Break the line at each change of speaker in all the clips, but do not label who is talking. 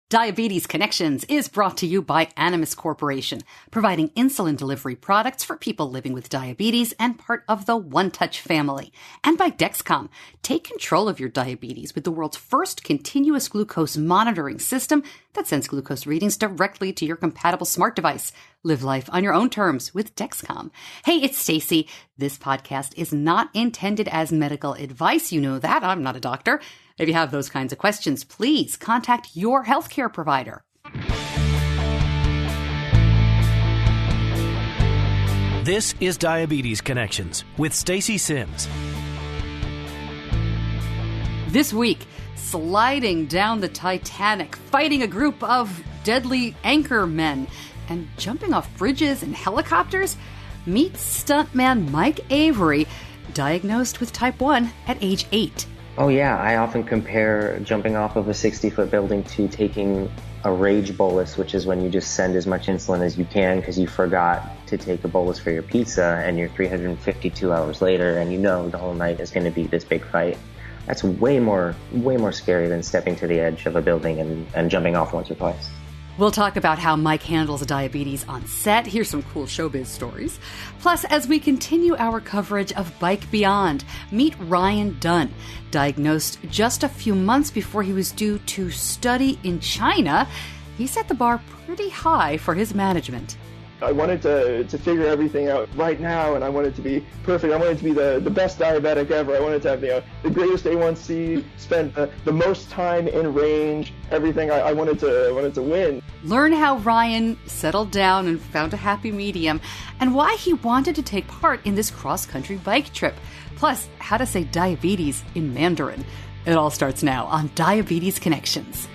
Diabetes Connections is brought to you by Animas Corporation, providing insulin delivery products for people living with diabetes and part of the One Touch family. And by Dexcom. Take control of your diabetes with the world's first continuous glucose monitoring system that sends glucose readings directly to your compatible smart device. Live life on your own terms with Dexcom. Hey, it's Stacey. This podcast is not intended as medical advice. You know that. I'm not a doctor. If you have those kinds of questions, please contact your healthcare provider.
This is Diabetes Connections with Stacey Sims.
This week, sliding down the Titanic, fighting a group of deadly Anchormen, and jumping off bridges and helicopters, meet stuntman Mike Avery, diagnosed with type 1 at age 8.
Oh yeah, I often compare jumping off of a 60-foot building to taking a rage bolus, which is when you just send as much insulin as you can because you forgot to take a bolus for your pizza and you're 352 hours later and you know the whole night is going to be this big fight. That's way more scary than stepping to the edge of a building and jumping off once or twice.
We'll talk about how Mike handles diabetes on set. Here's some cool showbiz stories. Plus, as we continue our coverage of Bike Beyond, meet Ryan Dunn, diagnosed just a few months before he was due to study in China. He set the bar pretty high for his management.
I wanted to figure everything out right now, and I wanted to be perfect. I wanted to be the best diabetic ever. I wanted to have the greatest A1C, spend the most time in range, everything. I wanted to win.
Learn how Ryan settled down and found a happy medium, and why he wanted to take part in this cross-country bike trip. Plus, how to say diabetes in Mandarin. It all starts now on Diabetes Connections.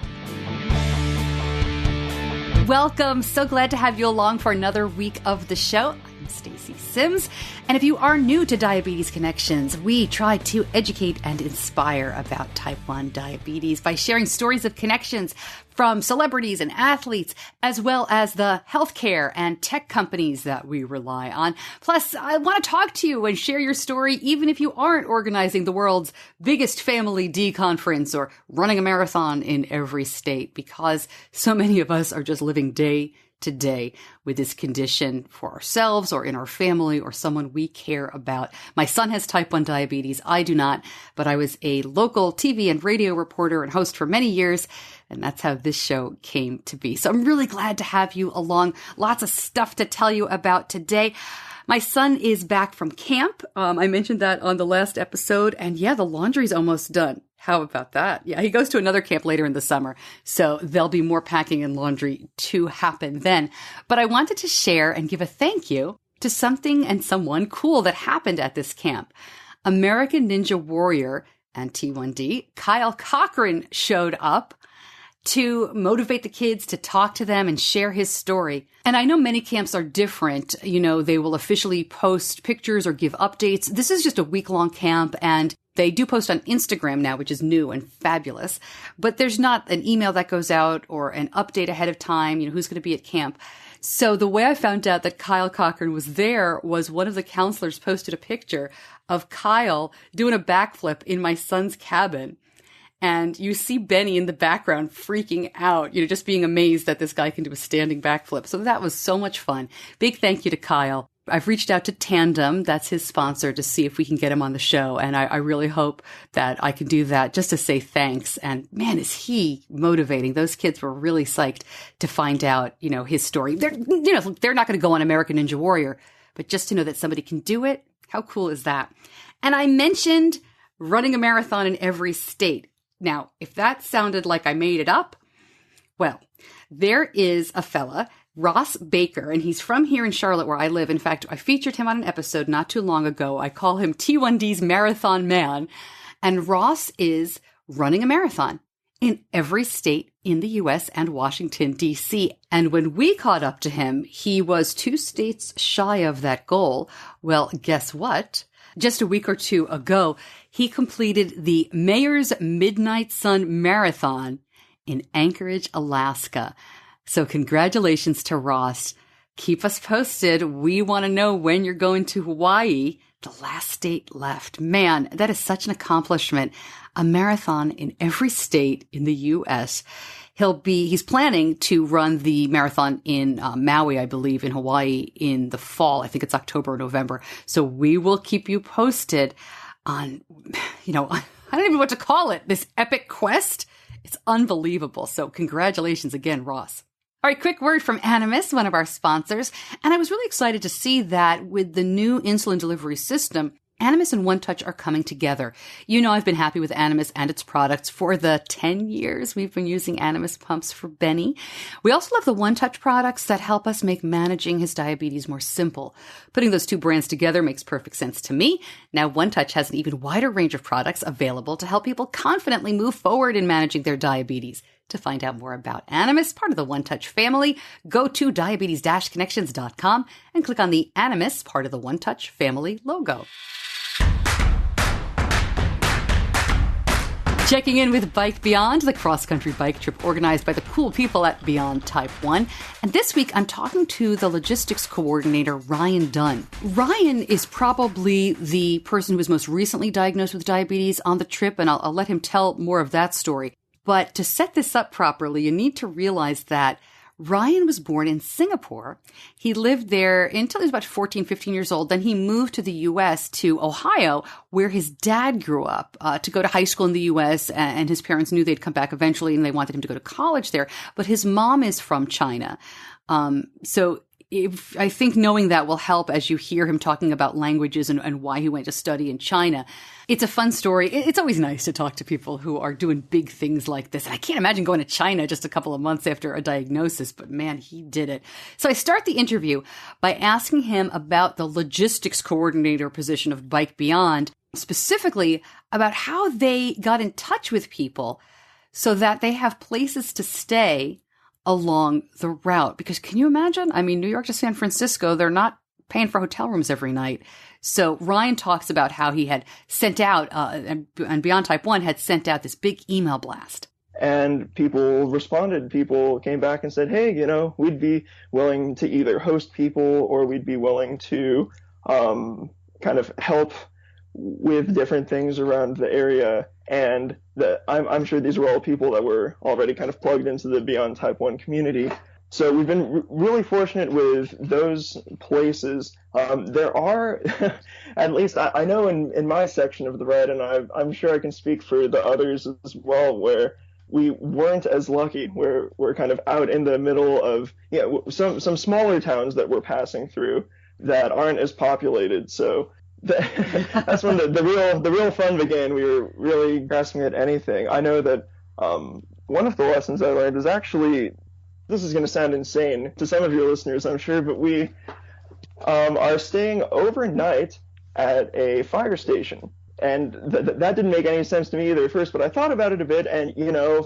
Welcome. So glad to have you along for another week of the show. I'm Stacey Sims. And if you are new to Diabetes Connections, we try to educate and inspire about type 1 diabetes by sharing stories of connections from celebrities and athletes, as well as the healthcare and tech companies that we rely on. Plus, I want to talk to you and share your story, even if you aren't organizing the world's biggest Family D conference or running a marathon in every state, because so many of us are just living day to day with this condition for ourselves or in our family or someone we care about. My son has type 1 diabetes. I do not, but I was a local TV and radio reporter and host for many years, and that's how this show came to be. So I'm really glad to have you along. Lots of stuff to tell you about today. My son is back from camp. I mentioned that on the last episode, and yeah, the laundry's almost done. How about that? Yeah, he goes to another camp later in the summer, so there'll be more packing and laundry to happen then. But I wanted to share and give a thank you to something and someone cool that happened at this camp. American Ninja Warrior and T1D, Kyle Cochran, showed up to motivate the kids, to talk to them and share his story. And I know many camps are different. You know, they will officially post pictures or give updates. This is just a week-long camp, and they do post on Instagram now, which is new and fabulous. But there's not an email that goes out or an update ahead of time, you know, who's going to be at camp. So the way I found out that Kyle Cochran was there was one of the counselors posted a picture of Kyle doing a backflip in my son's cabin. And you see Benny in the background freaking out, you know, just being amazed that this guy can do a standing backflip. So that was so much fun. Big thank you to Kyle. I've reached out to Tandem, that's his sponsor, to see if we can get him on the show. And I really hope that I can do that just to say thanks. And man, is he motivating. Those kids were really psyched to find out, you know, his story. They're not going to go on American Ninja Warrior, but just to know that somebody can do it. How cool is that? And I mentioned running a marathon in every state. Now, if that sounded like I made it up, well, there is a fella, Ross Baker, and he's from here in Charlotte where I live. In fact, I featured him on an episode not too long ago. I call him T1D's Marathon Man. And Ross is running a marathon in every state in the U.S. and Washington, D.C. And when we caught up to him, he was 2 states shy of that goal. Well, guess what? Just a week or two ago, he completed the Mayor's Midnight Sun Marathon in Anchorage, Alaska. So congratulations to Ross. Keep us posted. We want to know when you're going to Hawaii, the last state left. Man, that is such an accomplishment. A marathon in every state in the U.S. He's planning to run the marathon in Maui, I believe, in Hawaii in the fall. I think it's October or November. So we will keep you posted on, I don't even know what to call it, this epic quest. It's unbelievable. So congratulations again, Ross. All right, quick word from Animas, one of our sponsors. And I was really excited to see that with the new insulin delivery system, Animas and One Touch are coming together. I've been happy with Animas and its products for the 10 years we've been using Animas pumps for Benny. We also love the One Touch products that help us make managing his diabetes more simple. Putting those two brands together makes perfect sense to me. Now, One Touch has an even wider range of products available to help people confidently move forward in managing their diabetes. To find out more about Animas, part of the One Touch family, go to diabetes-connections.com and click on the Animas, part of the One Touch family logo. Checking in with Bike Beyond, the cross-country bike trip organized by the cool people at Beyond Type 1. And this week, I'm talking to the logistics coordinator, Ryan Dunn. Ryan is probably the person who was most recently diagnosed with diabetes on the trip, and I'll let him tell more of that story. But to set this up properly, you need to realize that Ryan was born in Singapore. He lived there until he was about 14, 15 years old. Then he moved to the U.S., to Ohio, where his dad grew up, to go to high school in the U.S., and his parents knew they'd come back eventually, and they wanted him to go to college there. But his mom is from China. I think knowing that will help as you hear him talking about languages and why he went to study in China. It's a fun story. It's always nice to talk to people who are doing big things like this. And I can't imagine going to China just a couple of months after a diagnosis, but man, he did it. So I start the interview by asking him about the logistics coordinator position of Bike Beyond, specifically about how they got in touch with people so that they have places to stay along the route. Because can you imagine? I mean, New York to San Francisco, they're not paying for hotel rooms every night. So Ryan talks about how he had sent out, and Beyond Type 1 had sent out this big email blast.
And people responded. People came back and said, hey, we'd be willing to either host people or we'd be willing to kind of help with different things around the area. And I'm sure these were all people that were already kind of plugged into the Beyond Type 1 community. So we've been really fortunate with those places. There are, at least I know in my section of the ride, and I'm sure I can speak for the others as well, where we weren't as lucky. We're kind of out in the middle of some smaller towns that we're passing through that aren't as populated. So that's when the real fun began. We were really grasping at anything. I know that one of the lessons I learned was actually, this is going to sound insane to some of your listeners, I'm sure, but we are staying overnight at a fire station. And that didn't make any sense to me either at first, but I thought about it a bit, and,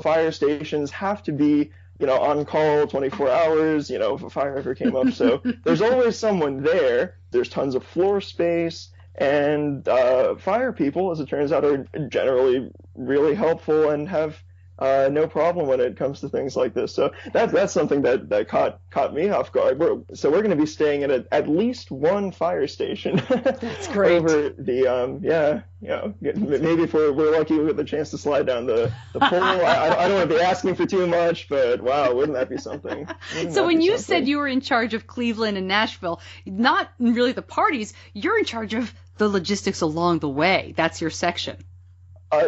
fire stations have to be, on call 24 hours, if a fire ever came up. So there's always someone there. There's tons of floor space. And fire people, as it turns out, are generally really helpful and have no problem when it comes to things like this. So that's something that caught me off guard. We're going to be staying at least one fire station.
That's great.
Over the maybe if we're lucky we get the chance to slide down the pole. I don't want to be asking for too much, but wow, wouldn't that be something?
So when you said you were in charge of Cleveland and Nashville, not really the parties, you're in charge of the logistics along the way. That's your section.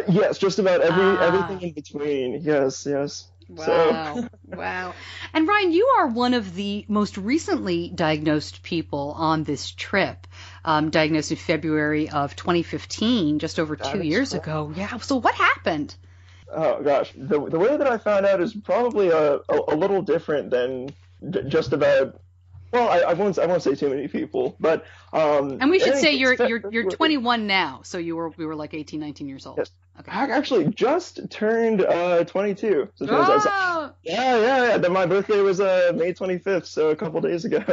Yes, just about everything in between. Yes.
Wow. Wow. And Ryan, you are one of the most recently diagnosed people on this trip, diagnosed in February of 2015, just over 2 years ago. Yeah. So what happened?
Oh, gosh. The way that I found out is probably a little different than just about. Well, I won't say too many people, but
and we should say you're 21 now, so we were like 18, 19 years old.
Yes.
Okay.
I actually just turned 22. So yeah. My birthday was May 25th, so a couple days ago.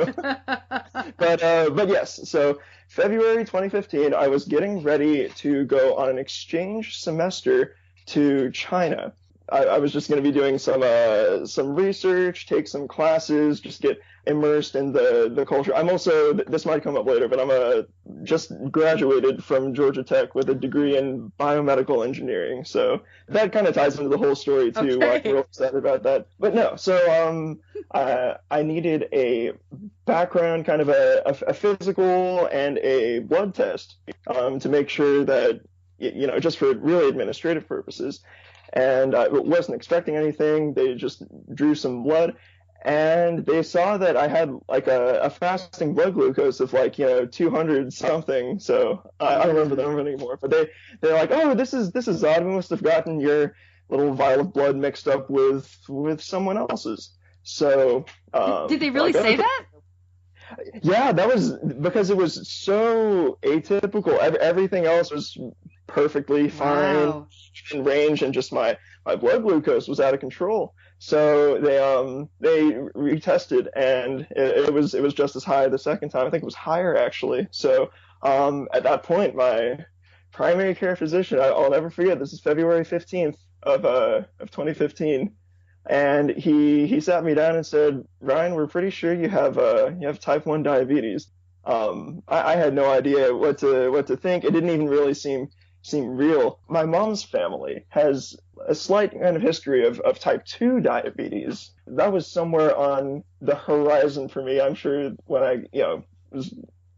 But yes, so February 2015, I was getting ready to go on an exchange semester to China. I was just going to be doing some research, take some classes, just get immersed in the culture. I'm also, this might come up later, but I'm just graduated from Georgia Tech with a degree in biomedical engineering. So that kind of ties into the whole story too.
Okay.
Why I'm real excited about that. But no, so I needed a background, kind of a physical and a blood test to make sure that, just for really administrative purposes. And I wasn't expecting anything. They just drew some blood, and they saw that I had like a fasting blood glucose of 200 something. So I don't remember the number anymore. But they're like, oh, this is odd. We must have gotten your little vial of blood mixed up with someone else's. So
did they really say that?
Yeah, that was because it was so atypical. Everything else was perfectly fine.
Wow.
In range, and just my blood glucose was out of control. So they retested, and it was just as high the second time. I think it was higher actually. So at that point, my primary care physician, I'll never forget, this is February 15th of 2015, and he sat me down and said, Ryan, we're pretty sure you have type 1 diabetes. I had no idea what to think. It didn't even really seem real. My mom's family has a slight kind of history of type 2 diabetes. That was somewhere on the horizon for me. I'm sure when I was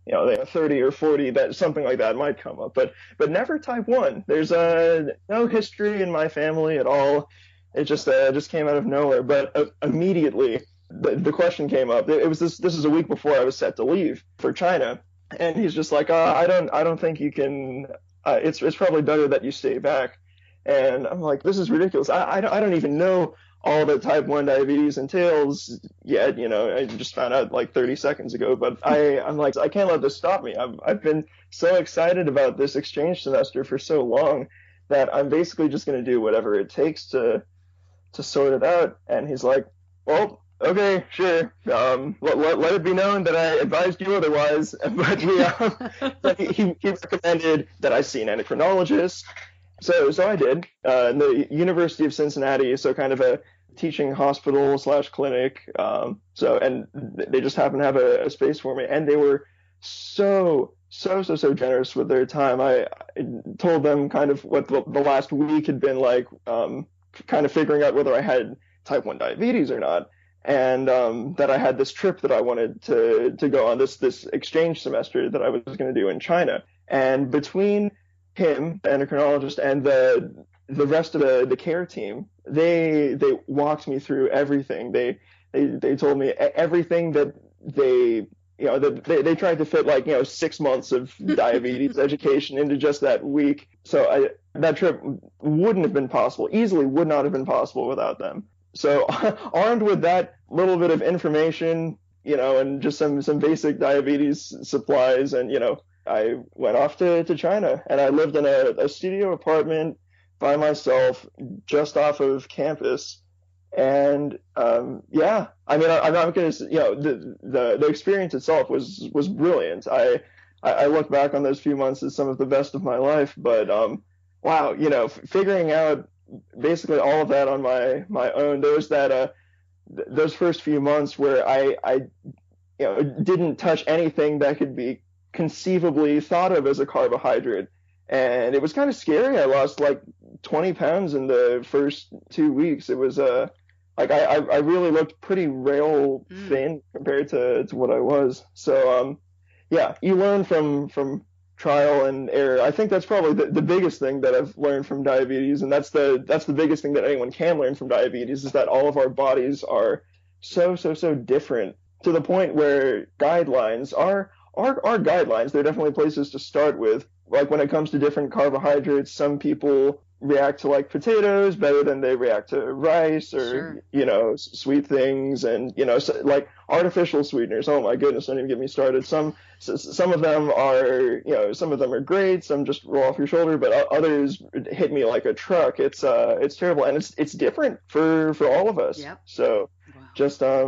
30 or 40, that something like that might come up, but never type 1. There's no history in my family at all. It just came out of nowhere. But immediately the question came up. It was this is a week before I was set to leave for China, and he's just like, I don't think you can. It's probably better that you stay back. And I'm like, this is ridiculous. I don't even know all that type 1 diabetes entails yet. I just found out like 30 seconds ago. But I'm like, I can't let this stop me. I've been so excited about this exchange semester for so long that I'm basically just going to do whatever it takes to sort it out. And he's like, well, okay, sure. Let it be known that I advised you otherwise. But he recommended that I see an endocrinologist. So I did. In the University of Cincinnati, so kind of a teaching hospital / clinic. And they just happened to have a space for me, and they were so generous with their time. I told them kind of what the last week had been like, kind of figuring out whether I had type 1 diabetes or not. And that I had this trip that I wanted to go on, this exchange semester that I was going to do in China. And between him, the endocrinologist, and the rest of the care team, they walked me through everything. They told me everything that they tried to fit 6 months of diabetes education into just that week. So that trip wouldn't have been possible, easily would not have been possible without them. So armed with that little bit of information, and just some basic diabetes supplies, and, I went off to China, and I lived in a studio apartment by myself just off of campus. And I'm not going to, the experience itself was brilliant. I look back on those few months as some of the best of my life, but wow, figuring out basically all of that on my own. There was that those first few months where I didn't touch anything that could be conceivably thought of as a carbohydrate, and it was kind of scary. I lost 20 pounds in the first 2 weeks. It was I really looked pretty rail thin compared to what I was. So you learn from trial and error. I think that's probably the biggest thing that I've learned from diabetes, and that's the biggest thing that anyone can learn from diabetes, is that all of our bodies are so different, to the point where guidelines are guidelines. They're definitely places to start with. Like when it comes to different carbohydrates, some people react to potatoes better than they react to rice or,
sure,
sweet things, and, artificial sweeteners. Oh my goodness, don't even get me started. Some of them are, some of them are great. Some just roll off your shoulder, but others hit me like a truck. It's terrible. And it's different for all of us.
Yep.
So
wow.
just, I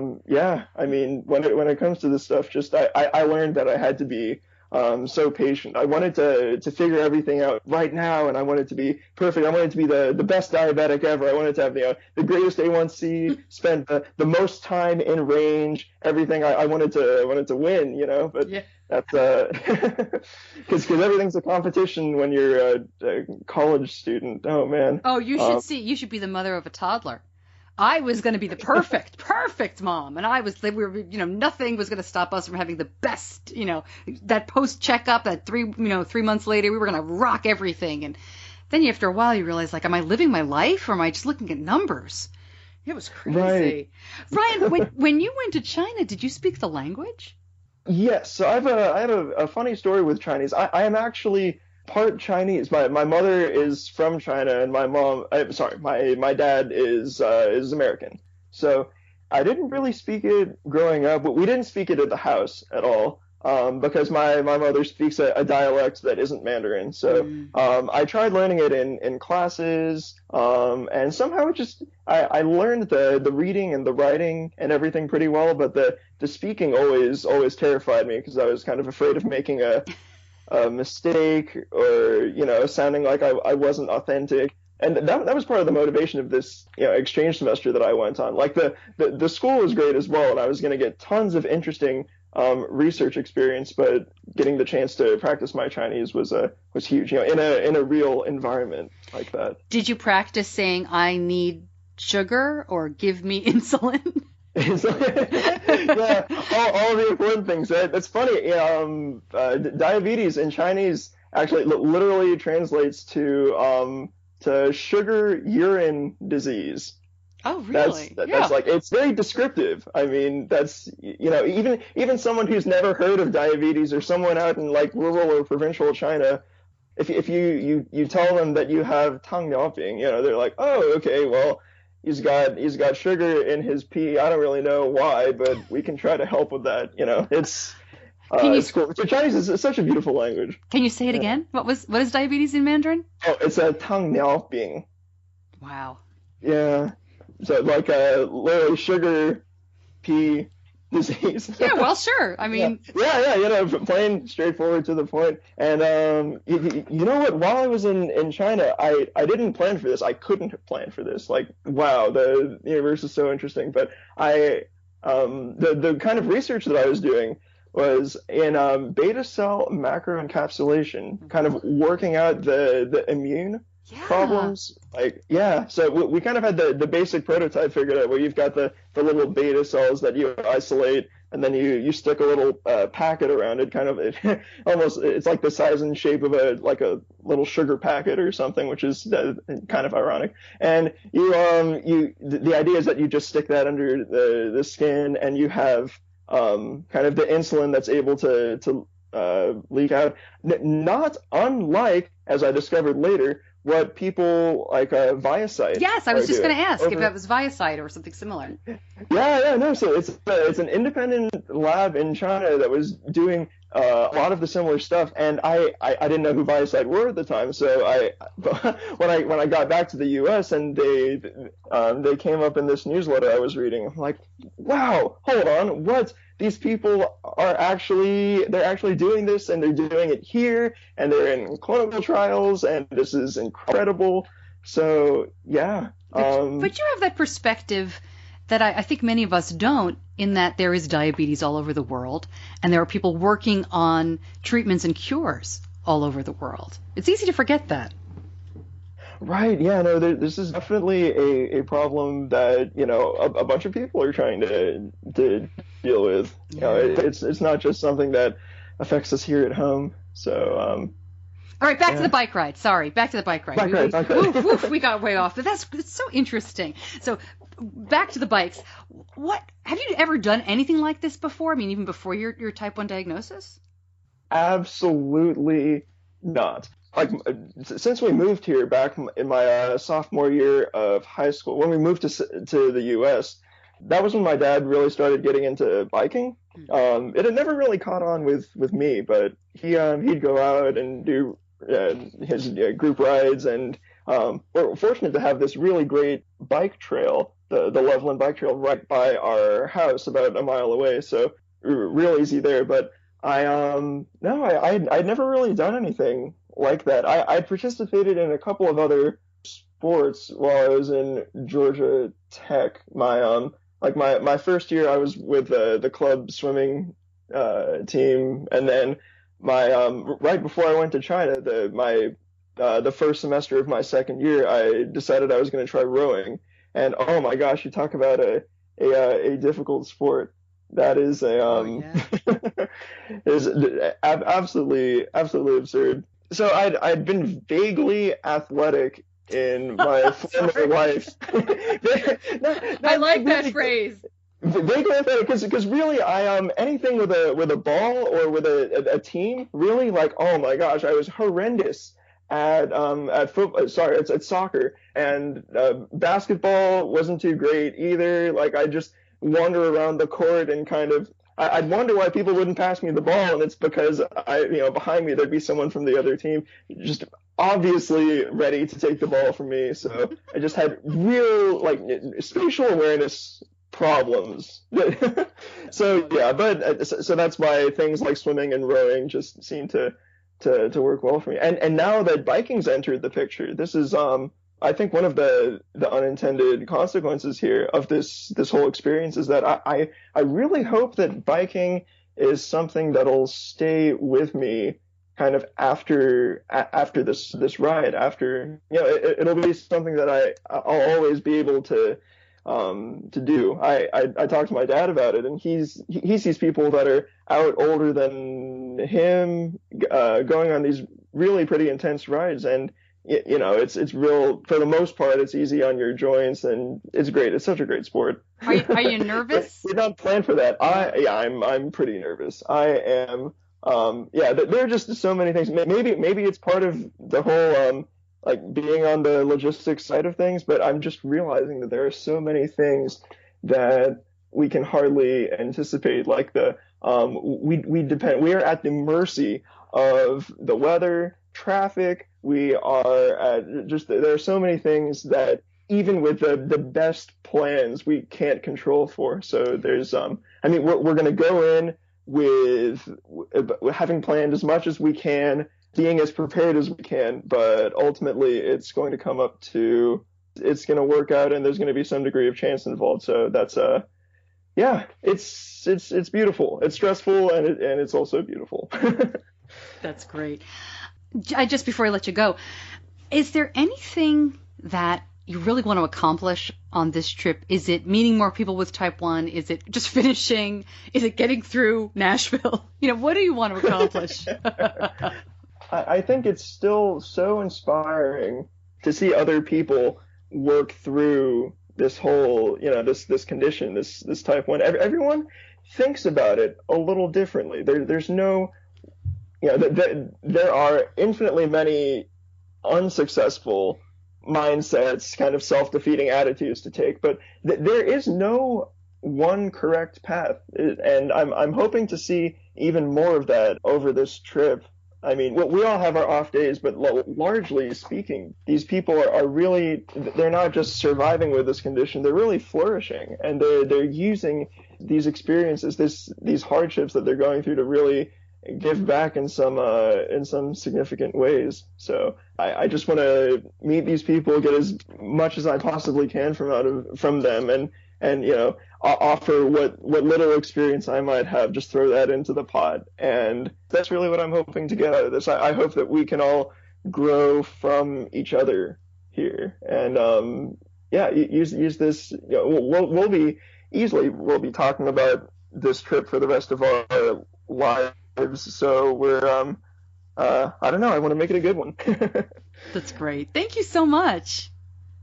mean, when it comes to this stuff, just, I learned that I had to be so patient. I wanted to figure everything out right now, and I wanted to be perfect. I wanted to be the best diabetic ever. I wanted to have the greatest A1C, spend the most time in range, everything. I wanted to win, but
Yeah.
that's because everything's a competition when you're a college student. Oh man.
Oh, you should see. You should be the mother of a toddler. I was going to be the perfect mom, and nothing was going to stop us from having the best, that post checkup, that 3 months later, we were going to rock everything. And then after a while, you realize, like, am I living my life, or am I just looking at numbers? It was crazy. Right. Ryan, when you went to China, did you speak the language?
Yes. So I have a funny story with Chinese. I am actually part Chinese. My mother is from China, and my dad is American. So I didn't really speak it growing up, but we didn't speak it at the house at all, because my mother speaks a dialect that isn't Mandarin. So I tried learning it in classes, and somehow I learned the reading and the writing and everything pretty well, but the speaking always terrified me, because I was kind of afraid of making a mistake, or sounding like I wasn't authentic. And that was part of the motivation of this exchange semester that I went on. Like the school was great as well, and I was going to get tons of interesting research experience, but getting the chance to practice my Chinese was huge, in a real environment like that.
Did you practice saying I need sugar or give me insulin?
Yeah, all the important things. That's funny. Diabetes in Chinese actually literally translates to sugar urine disease.
Oh, really?
That's like, it's very descriptive. I mean, that's, even someone who's never heard of diabetes, or someone out in like rural or provincial China, if you tell them that you have tongue niaoping, they're like, oh, okay, well, he's got sugar in his pee. I don't really know why, but we can try to help with that. It's cool. So Chinese is such a beautiful language.
Can you say it again? What is diabetes in Mandarin?
Oh, it's a tongue niaoping.
Wow.
Yeah. So like literally sugar pee disease.
Yeah, well, sure. I mean,
yeah, plain straightforward to the point. And you know what? While I was in China, I didn't plan for this. I couldn't have planned for this. Like, wow, the universe is so interesting. But the kind of research that I was doing was in beta cell macroencapsulation, kind of working out the immune problems. So we kind of had the basic prototype figured out, where you've got the little beta cells that you isolate, and then you stick a little packet around it, kind of it's like the size and shape of a little sugar packet or something, which is kind of ironic. And the idea is that you just stick that under the skin, and you have kind of the insulin that's able to leak out, not unlike, as I discovered later, what people like Viasite.
Yes, I was just going to ask if that was Viasite or something similar.
No. So it's an independent lab in China that was doing a lot of the similar stuff, and I didn't know who Viasite were at the time. So when I got back to the U.S. and they came up in this newsletter I was reading, I'm like, wow, hold on, what? These people they're actually doing this, and they're doing it here, and they're in clinical trials, and this is incredible. So, yeah.
But you have that perspective that I think many of us don't, in that there is diabetes all over the world, and there are people working on treatments and cures all over the world. It's easy to forget that.
Right. Yeah. No. This is definitely a problem that a bunch of people are trying to deal with. It's not just something that affects us here at home. So.
All right, back to the bike ride. Sorry, back to the bike ride.
Bike ride.
We got way off, but it's so interesting. So, back to the bikes. What have you ever done anything like this before? I mean, even before your type 1 diagnosis?
Absolutely not. Like, since we moved here back in my sophomore year of high school, when we moved to the U.S., that was when my dad really started getting into biking. It had never really caught on with me, but he'd go out and do his group rides, and we're fortunate to have this really great bike trail, the Loveland Bike Trail, right by our house, about a mile away. So real easy there. But I'd never really done anything like that. I participated in a couple of other sports while I was in Georgia Tech. My first year I was with the club swimming team, and then my right before I went to China, the first semester of my second year, I decided I was going to try rowing. And oh my gosh, you talk about a difficult sport. That is is absolutely absurd. So I'd been vaguely athletic in my former life.
I like that phrase.
Vaguely athletic, because really anything with a ball or with a team, really, like, oh my gosh, I was horrendous at football. Sorry, at soccer, and basketball wasn't too great either. Like, I just wander around the court and I'd wonder why people wouldn't pass me the ball, and it's because behind me there'd be someone from the other team just obviously ready to take the ball from me. So I just had real spatial awareness problems. So that's why things like swimming and rowing just seem to work well for me. And now that biking's entered the picture, this is I think one of the unintended consequences here of this whole experience is that I really hope that biking is something that'll stay with me kind of after this ride. After, it'll be something that I'll always be able to do. I talked to my dad about it, and he sees people that are out older than him going on these really pretty intense rides, and it's real, for the most part, it's easy on your joints, and it's great. It's such a great sport.
Are you nervous?
We're not planned for that. I'm pretty nervous. I am. There are just so many things. Maybe it's part of the whole being on the logistics side of things, but I'm just realizing that there are so many things that we can hardly anticipate. Like we are at the mercy of the weather, traffic. We are there are so many things that even with the best plans, we can't control for. So there's we're going to go in with having planned as much as we can, being as prepared as we can, but ultimately it's going to come up to, it's going to work out, and there's going to be some degree of chance involved. So that's it's beautiful. It's stressful, and it's also beautiful.
That's great. Just before I let you go, is there anything that you really want to accomplish on this trip? Is it meeting more people with type 1? Is it just finishing? Is it getting through Nashville? What do you want to accomplish?
I think it's still so inspiring to see other people work through this whole, this condition, this type 1. Everyone thinks about it a little differently. There's no, there are infinitely many unsuccessful mindsets, kind of self-defeating attitudes to take, but there is no one correct path. And I'm hoping to see even more of that over this trip. I mean, we all have our off days, but largely speaking, these people are really, they're not just surviving with this condition, they're really flourishing, and they're using these experiences, these hardships that they're going through to really give back in some significant ways. So I just want to meet these people, get as much as I possibly can from them, and offer what little experience I might have, just throw that into the pot. And that's really what I'm hoping to get out of this. I hope that we can all grow from each other here, and use this. We'll be talking about this trip for the rest of our lives. So we're I don't know, I want to make it a good one.
That's great. Thank you so much.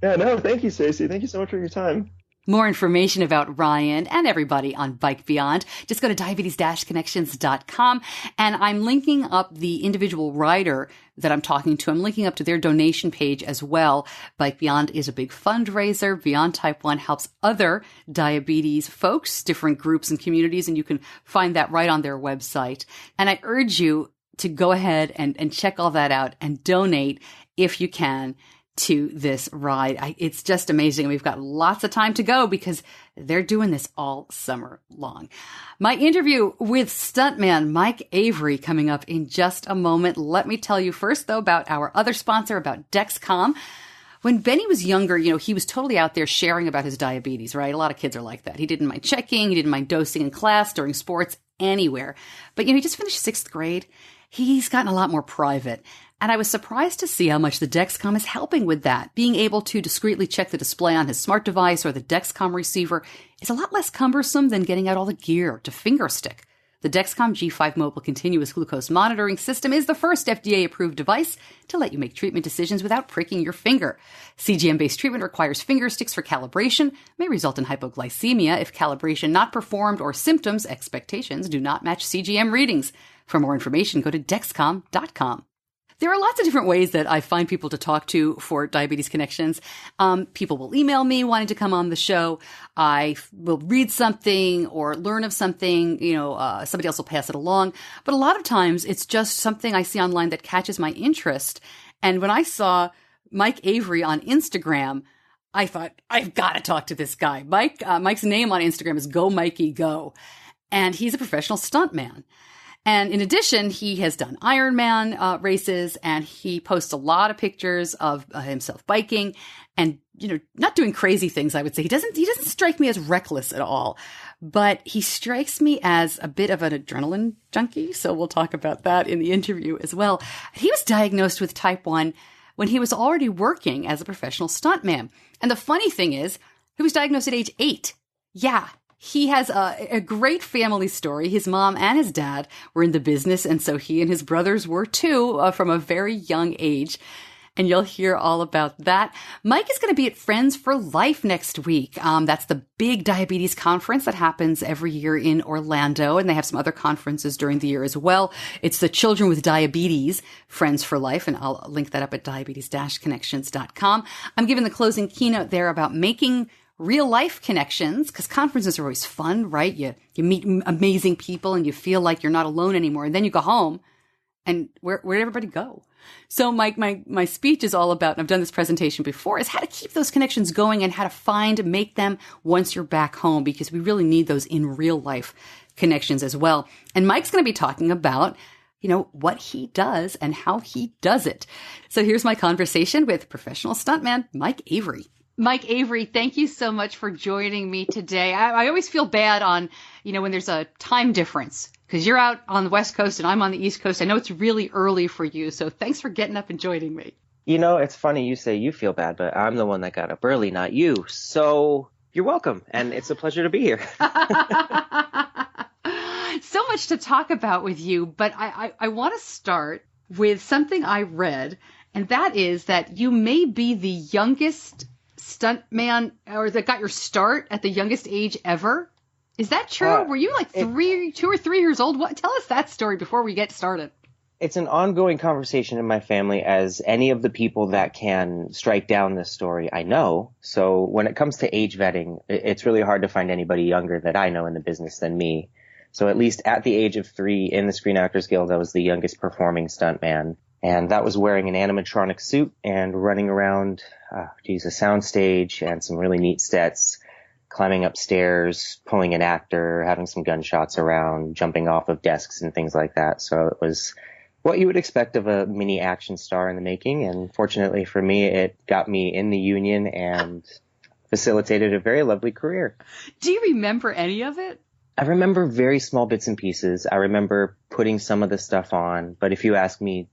Yeah, no, thank you, Stacey. Thank you so much for your time.
More information about Ryan and everybody on Bike Beyond, just go to diabetes-connections.com. And I'm linking up the individual rider that I'm talking to. I'm linking up to their donation page as well. Bike Beyond is a big fundraiser. Beyond Type 1 helps other diabetes folks, different groups and communities, and you can find that right on their website. And I urge you to go ahead and check all that out and donate if you can to this ride. It's just amazing. We've got lots of time to go because they're doing this all summer long. My interview with stuntman Mike Avery coming up in just a moment. Let me tell you first, though, about our other sponsor, about Dexcom. When Benny was younger, he was totally out there sharing about his diabetes, right? A lot of kids are like that. He didn't mind checking. He didn't mind dosing in class, during sports, anywhere. But, he just finished 6th grade. He's gotten a lot more private. And I was surprised to see how much the Dexcom is helping with that. Being able to discreetly check the display on his smart device or the Dexcom receiver is a lot less cumbersome than getting out all the gear to finger stick. The Dexcom G5 Mobile Continuous Glucose Monitoring System is the first FDA-approved device to let you make treatment decisions without pricking your finger. CGM-based treatment requires finger sticks for calibration, may result in hypoglycemia if calibration not performed or symptoms, expectations, do not match CGM readings. For more information, go to Dexcom.com. There are lots of different ways that I find people to talk to for Diabetes Connections. People will email me wanting to come on the show. I will read something or learn of something. Somebody else will pass it along. But a lot of times it's just something I see online that catches my interest. And when I saw Mike Avery on Instagram, I thought, I've got to talk to this guy. Mike's name on Instagram is Go Mikey Go. And he's a professional stuntman. And in addition, he has done Ironman races, and he posts a lot of pictures of himself biking and, not doing crazy things, I would say. He doesn't strike me as reckless at all, but he strikes me as a bit of an adrenaline junkie. So we'll talk about that in the interview as well. He was diagnosed with type 1 when he was already working as a professional stuntman. And the funny thing is, he was diagnosed at age 8. Yeah. He has a great family story. His mom and his dad were in the business, and so he and his brothers were too, from a very young age. And you'll hear all about that. Mike is going to be at Friends for Life next week. That's the big diabetes conference that happens every year in Orlando, and they have some other conferences during the year as well. It's the Children with Diabetes Friends for Life, and I'll link that up at diabetes-connections.com. I'm giving the closing keynote there about making real life connections, because conferences are always fun, right? You meet amazing people and you feel like you're not alone anymore. And then you go home, and where did everybody go? So my speech is all about, and I've done this presentation before, is how to keep those connections going and how to make them once you're back home, because we really need those in real life connections as well. And Mike's going to be talking about, what he does and how he does it. So here's my conversation with professional stuntman Mike Avery. Mike Avery, thank you so much for joining me today. I always feel bad on, when there's a time difference, because you're out on the West Coast and I'm on the East Coast. I know it's really early for you, so thanks for getting up and joining me.
It's funny you say you feel bad, but I'm the one that got up early, not you. So you're welcome, and it's a pleasure to be here.
So much to talk about with you, but I want to start with something I read, and that is that you may be the youngest stuntman, or that got your start at the youngest age ever. Is that true? Were you like 2 or 3 years old? Tell us that story before we get started.
It's an ongoing conversation in my family, as any of the people that can strike down this story I know. So when it comes to age vetting, it's really hard to find anybody younger that I know in the business than me. So at least at the age of 3 in the Screen Actors Guild, I was the youngest performing stuntman. And that was wearing an animatronic suit and running around, a soundstage and some really neat sets, climbing up stairs, pulling an actor, having some gunshots around, jumping off of desks and things like that. So it was what you would expect of a mini action star in the making. And fortunately for me, it got me in the union and facilitated a very lovely career.
Do you remember any of it?
I remember very small bits and pieces. I remember putting some of the stuff on, but if you ask me,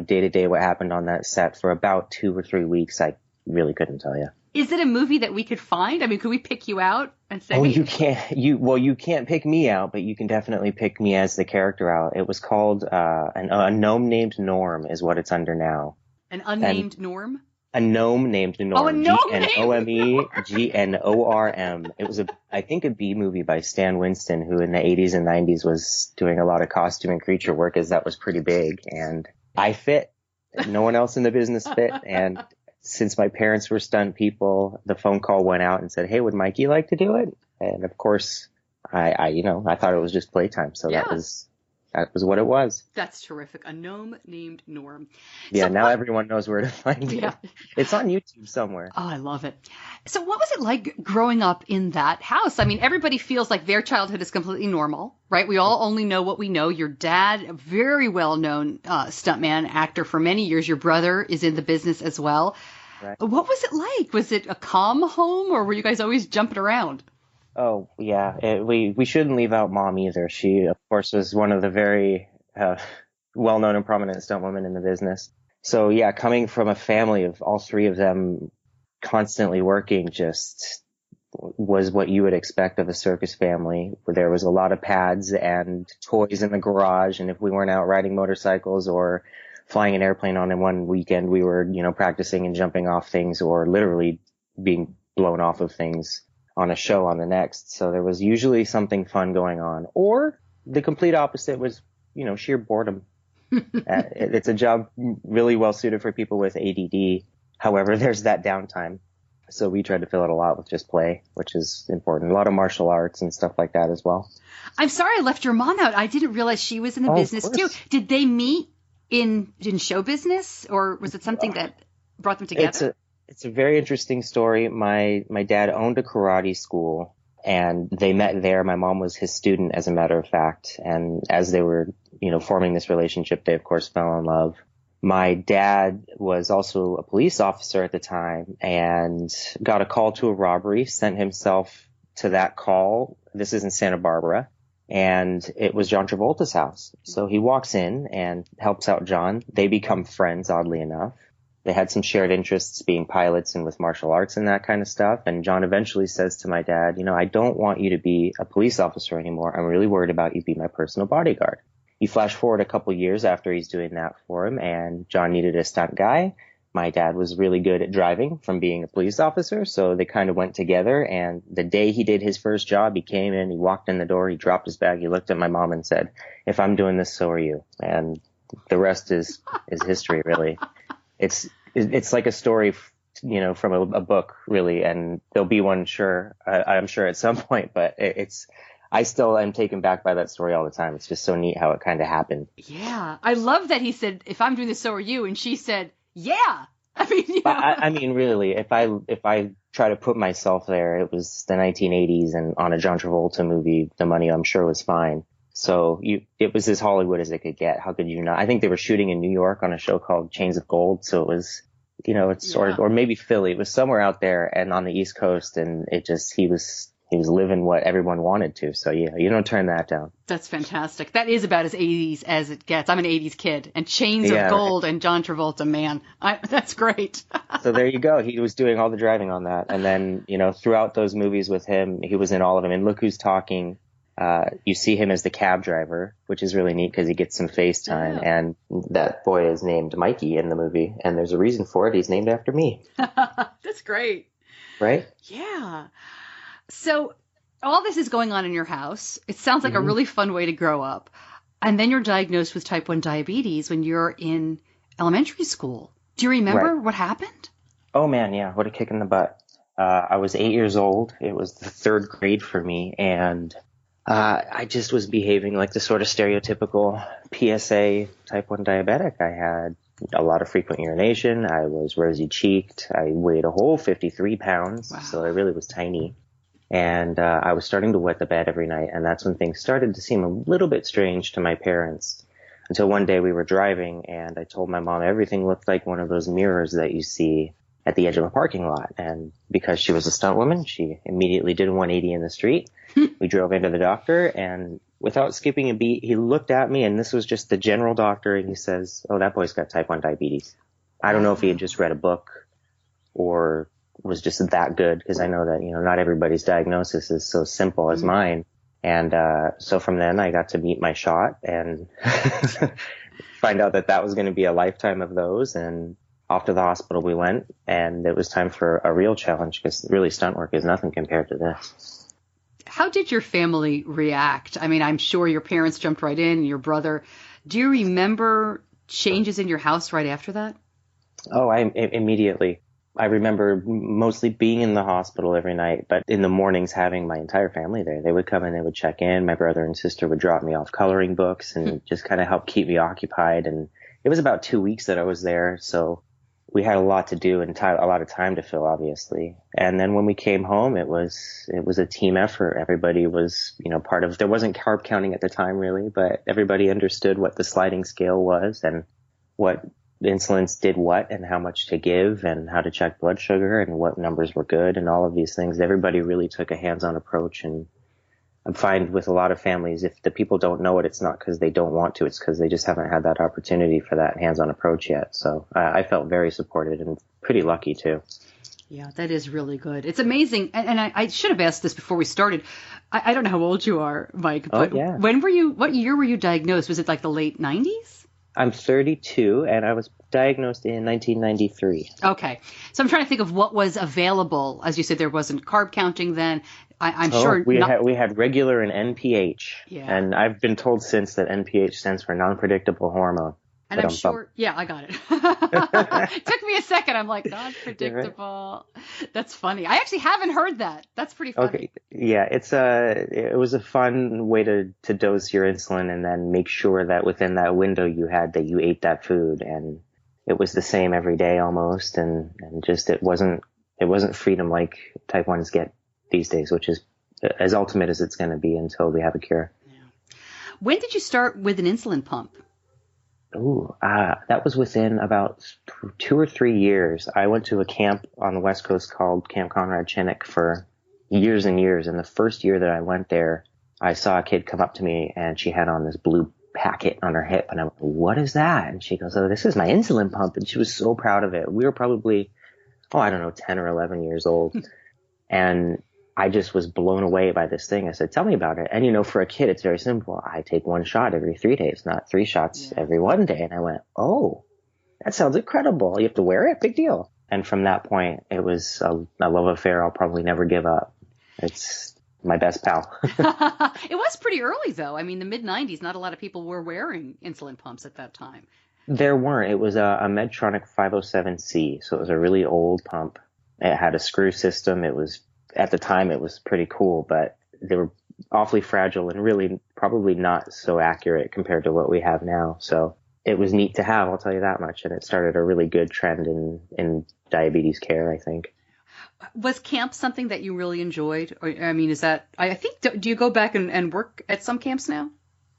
day to day what happened on that set for about 2 or 3 weeks, I really couldn't tell you.
Is it a movie that we could find? I mean, could we pick you out and say?
Oh, you can't. You can't pick me out, but you can definitely pick me as the character out. It was called a gnome named Norm is what it's under now.
An unnamed Norm?
A gnome named Norm.
Oh, a gnome
G-N-O-M-E G-N-O-R-M. It was I think a B movie by Stan Winston, who in the 80s and 90s was doing a lot of costume and creature work, as that was pretty big. And I fit. No one else in the business fit. And since my parents were stunt people, the phone call went out and said, "Hey, would Mikey like to do it?" And of course, I thought it was just playtime. So that that was what it was.
That's terrific. A gnome named Norm.
Yeah,
So
now everyone knows where to find it.
Yeah.
It's on YouTube somewhere.
Oh, I love it. So what was it like growing up in that house? I mean, everybody feels like their childhood is completely normal, right? We all only know what we know. Your dad, a very well-known stuntman, actor for many years. Your brother is in the business as well.
Right.
What was it like? Was it a calm home, or were you guys always jumping around?
Oh, yeah. We shouldn't leave out Mom either. She, of course, was one of the very well-known and prominent stunt women in the business. So, yeah, coming from a family of all three of them constantly working just was what you would expect of a circus family, where there was a lot of pads and toys in the garage. And if we weren't out riding motorcycles or flying an airplane on in one weekend, we were, practicing and jumping off things or literally being blown off of things on a show on the next. So there was usually something fun going on, or the complete opposite was, sheer boredom. It's a job really well suited for people with ADD. However, there's that downtime. So we tried to fill it a lot with just play, which is important. A lot of martial arts and stuff like that as well. I'm
sorry I left your mom out. I didn't realize she was in the business too. Did they meet in show business, or was it something that brought them together?
It's a very interesting story. My dad owned a karate school, and they met there. My mom was his student, as a matter of fact. And as they were, forming this relationship, they of course fell in love. My dad was also a police officer at the time and got a call to a robbery, sent himself to that call. This is in Santa Barbara. And it was John Travolta's house. So he walks in and helps out John. They become friends, oddly enough. They had some shared interests being pilots and with martial arts and that kind of stuff. And John eventually says to my dad, I don't want you to be a police officer anymore. I'm really worried about you being my personal bodyguard. You flash forward a couple years after he's doing that for him, and John needed a stunt guy. My dad was really good at driving from being a police officer, so they kind of went together. And the day he did his first job, he came in, he walked in the door, he dropped his bag, he looked at my mom and said, "If I'm doing this, so are you." And the rest is history, really. It's like a story, from a book, really, and there'll be one, I'm sure at some point, but I still am taken back by that story all the time. It's just so neat how it kind of happened.
Yeah. I love that he said, "If I'm doing this, so are you." And she said, "Yeah." I mean,
really, if I try to put myself there, it was the 1980s, and on a John Travolta movie, the money I'm sure was fine. So it was as Hollywood as it could get. How could you not? I think they were shooting in New York on a show called Chains of Gold. So it was, or maybe Philly. It was somewhere out there and on the East Coast. And he was living what everyone wanted to. So yeah, you don't turn that down.
That's fantastic. That is about as 80s as it gets. I'm an 80s kid, and Chains of Gold and John Travolta, man, that's great.
So there you go. He was doing all the driving on that. And then, throughout those movies with him, he was in all of them. And Look Who's Talking. You see him as the cab driver, which is really neat because he gets some face time. Yeah. And that boy is named Mikey in the movie. And there's a reason for it. He's named after me.
That's great.
Right?
Yeah. So all this is going on in your house. It sounds like a really fun way to grow up. And then you're diagnosed with type 1 diabetes when you're in elementary school. Do you remember what happened?
Oh, man, yeah. What a kick in the butt. I was 8 years old. It was the third grade for me. And I just was behaving like the sort of stereotypical PSA type 1 diabetic. I had a lot of frequent urination. I was rosy-cheeked. I weighed a whole 53 pounds. Wow. So I really was tiny. And I was starting to wet the bed every night, and that's when things started to seem a little bit strange to my parents. Until one day we were driving, and I told my mom everything looked like one of those mirrors that you see at the edge of a parking lot. And because she was a stunt woman, she immediately did a 180 in the street. We drove into the doctor, and without skipping a beat, he looked at me, and this was just the general doctor, and he says, "Oh, that boy's got type 1 diabetes." I don't know if he had just read a book or was just that good, because I know that, not everybody's diagnosis is so simple as mine. And so from then I got to meet my shot and find out that was going to be a lifetime of those. And off to the hospital we went, and it was time for a real challenge, because really stunt work is nothing compared to this.
How did your family react? I mean, I'm sure your parents jumped right in, your brother. Do you remember changes in your house right after that?
Oh, immediately. I remember mostly being in the hospital every night, but in the mornings having my entire family there. They would come and they would check in. My brother and sister would drop me off coloring books and just kind of help keep me occupied. And it was about 2 weeks that I was there, so we had a lot to do and a lot of time to fill, obviously. And then when we came home, it was a team effort. Everybody was, part of, there wasn't carb counting at the time really, but everybody understood what the sliding scale was and what insulins did what and how much to give and how to check blood sugar and what numbers were good and all of these things. Everybody really took a hands-on approach. And I find with a lot of families, if the people don't know it, it's not because they don't want to, it's because they just haven't had that opportunity for that hands-on approach yet. So I felt very supported and pretty lucky too.
Yeah, that is really good. It's amazing. And I should have asked this before we started. I don't know how old you are, Mike, but
yeah.
What year were you diagnosed? Was it like the late 90s?
I'm 32, and I was diagnosed in 1993.
Okay. So I'm trying to think of what was available. As you said, there wasn't carb counting then. I'm sure.
We had regular and NPH.
Yeah.
And I've been told since that NPH stands for non-predictable hormone.
And I'm sure, yeah, I got it. It took me a second. I'm like, non-predictable. Right. That's funny. I actually haven't heard that. That's pretty funny.
Okay. Yeah, it was a fun way to dose your insulin and then make sure that within that window you ate that food, and it was the same every day almost, and just it wasn't freedom like type 1s get these days, which is as ultimate as it's going to be until we have a cure.
Yeah. When did you start with an insulin pump?
That was within about 2 or 3 years. I went to a camp on the West Coast called Camp Conrad Chinnock for years and years. And the first year that I went there, I saw a kid come up to me and she had on this blue packet on her hip. And I went, what is that? And she goes, oh, this is my insulin pump. And she was so proud of it. We were probably, 10 or 11 years old. And I just was blown away by this thing. I said, tell me about it. And, for a kid, it's very simple. I take 1 shot every 3 days, not 3 shots every 1 day. And I went, oh, that sounds incredible. You have to wear it? Big deal. And from that point, it was a love affair I'll probably never give up. It's my best pal.
It was pretty early, though. I mean, the mid-90s, not a lot of people were wearing insulin pumps at that time.
There weren't. It was a Medtronic 507C. So it was a really old pump. It had a screw system. At the time, it was pretty cool, but they were awfully fragile and really probably not so accurate compared to what we have now. So it was neat to have, I'll tell you that much. And it started a really good trend in diabetes care, I think.
Was camp something that you really enjoyed? Or, I mean, do you go back and work at some camps now?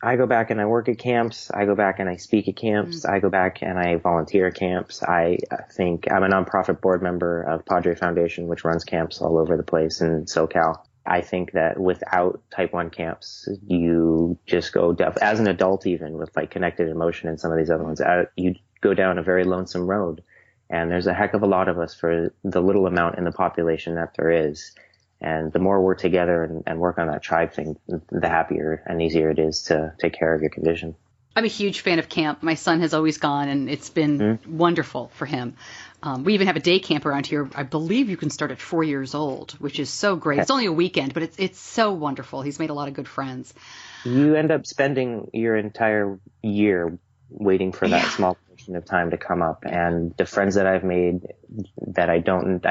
I go back and I work at camps. I go back and I speak at camps. I go back and I volunteer at camps. I think I'm a nonprofit board member of Padre Foundation, which runs camps all over the place in SoCal. I think that without type 1 camps, you just go as an adult, even with like Connected Emotion and some of these other ones, you go down a very lonesome road. And there's a heck of a lot of us for the little amount in the population that there is. And the more we're together and work on that tribe thing, the happier and easier it is to take care of your condition.
I'm a huge fan of camp. My son has always gone, and it's been wonderful for him. We even have a day camp around here. I believe you can start at 4 years old, which is so great. Okay. It's only a weekend, but it's so wonderful. He's made a lot of good friends.
You end up spending your entire year waiting for that small portion of time to come up. And the friends that I've made that I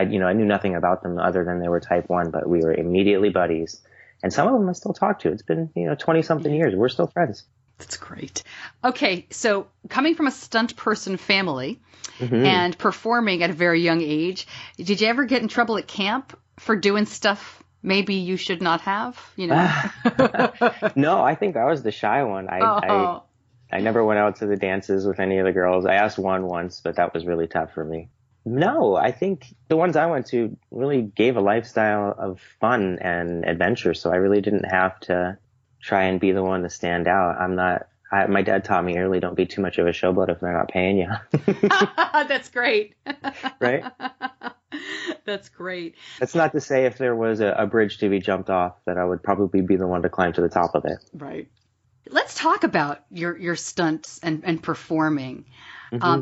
knew nothing about them other than they were type 1, but we were immediately buddies. And some of them I still talk to. It's been, 20 something years. We're still friends.
That's great. Okay. So coming from a stunt person family and performing at a very young age, did you ever get in trouble at camp for doing stuff maybe you should not have,
No, I think I was the shy one. I never went out to the dances with any of the girls. I asked one once, but that was really tough for me. No, I think the ones I went to really gave a lifestyle of fun and adventure, so I really didn't have to try and be the one to stand out. My dad taught me early, don't be too much of a showboat if they're not paying you.
That's great.
Right?
That's great.
That's not to say if there was a bridge to be jumped off that I would probably be the one to climb to the top of it.
Right. Let's talk about your stunts and performing,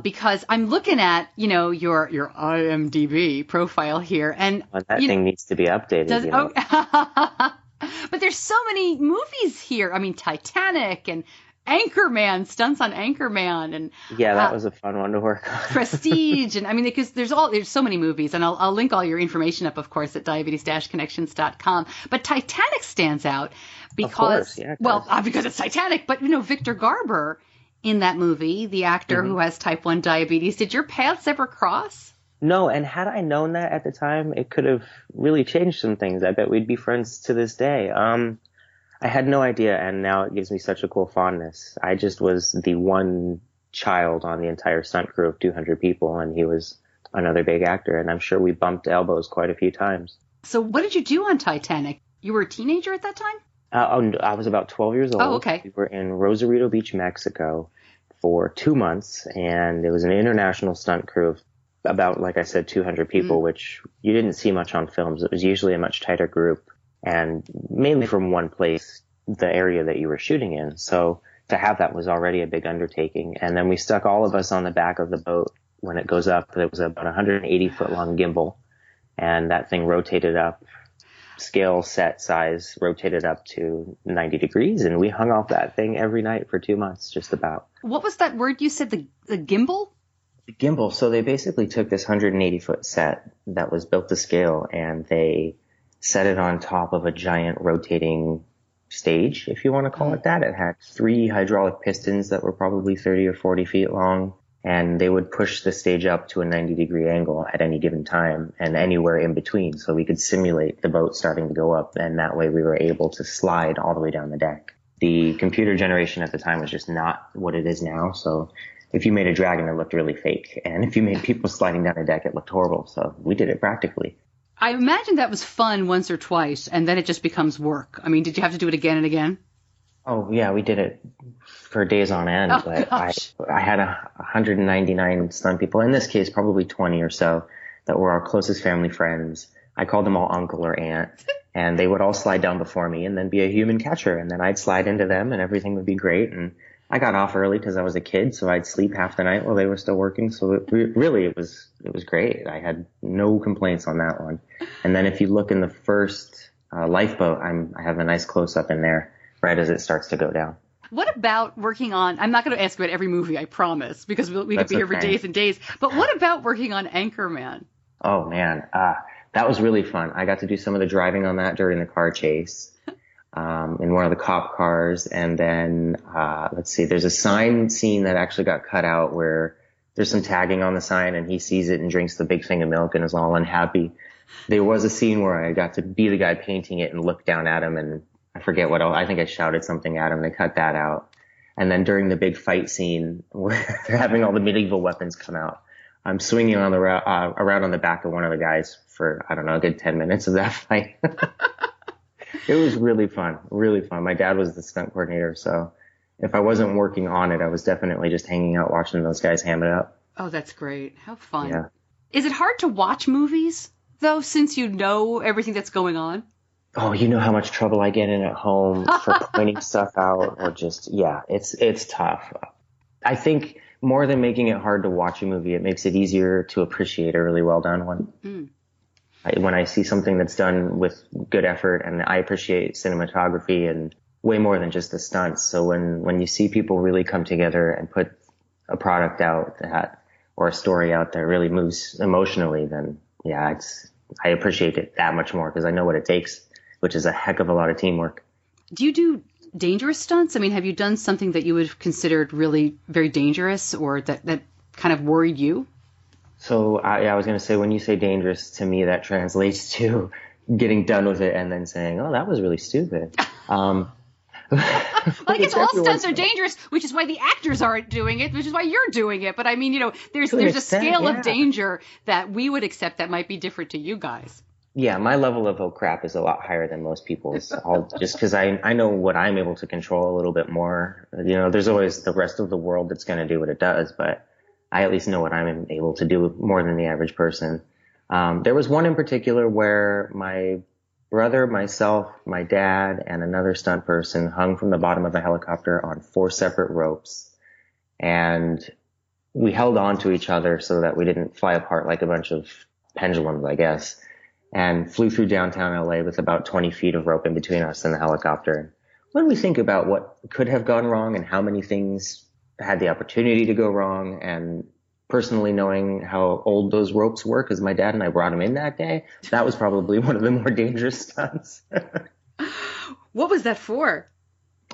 because I'm looking at, your IMDb profile here. And
that thing needs to be updated.
But there's so many movies here. I mean, Titanic and Anchorman, stunts on Anchorman, and
Yeah, that was a fun one to work on.
Prestige, and I mean, because there's so many movies, and I'll link all your information up, of course, at diabetes-connections.com. But Titanic stands out because, because it's Titanic, but Victor Garber in that movie, the actor who has type 1 diabetes. Did your paths ever cross?
No, and had I known that at the time, it could have really changed some things. I bet we'd be friends to this day. I had no idea, and now it gives me such a cool fondness. I just was the one child on the entire stunt crew of 200 people, and he was another big actor, and I'm sure we bumped elbows quite a few times.
So what did you do on Titanic? You were a teenager at that time?
I was about 12 years old.
Oh, okay.
We were in Rosarito Beach, Mexico for 2 months, and it was an international stunt crew of about, like I said, 200 people, which you didn't see much on films. It was usually a much tighter group, and mainly from one place, the area that you were shooting in. So to have that was already a big undertaking. And then we stuck all of us on the back of the boat when it goes up. It was about 180 foot long gimbal, and that thing rotated up, scale set size rotated up to 90 degrees. And we hung off that thing every night for 2 months, just about.
What was that word you said? The gimbal?
The gimbal. So they basically took this 180 foot set that was built to scale, and they set it on top of a giant rotating stage, if you want to call it that. It had 3 hydraulic pistons that were probably 30 or 40 feet long, and they would push the stage up to a 90-degree angle at any given time and anywhere in between, so we could simulate the boat starting to go up, and that way we were able to slide all the way down the deck. The computer generation at the time was just not what it is now, so if you made a dragon, it looked really fake, and if you made people sliding down a deck, it looked horrible, so we did it practically.
I imagine that was fun once or twice, and then it just becomes work. I mean, did you have to do it again and again?
Oh, yeah, we did it for days on end.
Oh,
but
gosh.
I had 199 stunt people, in this case, probably 20 or so, that were our closest family friends. I called them all uncle or aunt, and they would all slide down before me and then be a human catcher, and then I'd slide into them, and everything would be great. And I got off early because I was a kid, so I'd sleep half the night while they were still working. So it was great. I had no complaints on that one. And then if you look in the first lifeboat, I have a nice close up in there right as it starts to go down.
What about working on, I'm not going to ask about every movie, I promise, because we could be here for days and days. But what about working on Anchorman?
Oh, man. That was really fun. I got to do some of the driving on that during the car chase. In one of the cop cars. And then, let's see, there's a sign scene that actually got cut out where there's some tagging on the sign and he sees it and drinks the big thing of milk and is all unhappy. There was a scene where I got to be the guy painting it and look down at him, and I forget what else. I think I shouted something at him. They cut that out. And then during the big fight scene where they're having all the medieval weapons come out, I'm swinging on around on the back of one of the guys for, I don't know, a good 10 minutes of that fight. It was really fun, really fun. My dad was the stunt coordinator, so if I wasn't working on it, I was definitely just hanging out watching those guys ham it up.
Oh, that's great. How fun.
Yeah.
Is it hard to watch movies, though, since you know everything that's going on?
Oh, you know how much trouble I get in at home for pointing stuff out or just, yeah, it's tough. I think more than making it hard to watch a movie, it makes it easier to appreciate a really well done one. Mm. When I see something that's done with good effort, and I appreciate cinematography and way more than just the stunts. So when you see people really come together and put a product out or a story out that really moves emotionally, then yeah, I appreciate it that much more because I know what it takes, which is a heck of a lot of teamwork.
Do you do dangerous stunts? I mean, have you done something that you would have considered really very dangerous or that kind of worried you?
So I was going to say, when you say dangerous, to me, that translates to getting done with it and then saying, oh, that was really stupid.
Well, I guess all stunts are dangerous, which is why the actors aren't doing it, which is why you're doing it. But I mean, there's a scale of danger that we would accept that might be different to you guys.
Yeah, my level of oh crap is a lot higher than most people's. Just because I know what I'm able to control a little bit more. There's always the rest of the world that's going to do what it does, but I at least know what I'm able to do more than the average person. There was one in particular where my brother, myself, my dad, and another stunt person hung from the bottom of a helicopter on 4 separate ropes. And we held on to each other so that we didn't fly apart like a bunch of pendulums, I guess, and flew through downtown LA with about 20 feet of rope in between us and the helicopter. when we think about what could have gone wrong and how many things had the opportunity to go wrong, and personally knowing how old those ropes were, because my dad and I brought them in that day, that was probably one of the more dangerous stunts.
What was that for?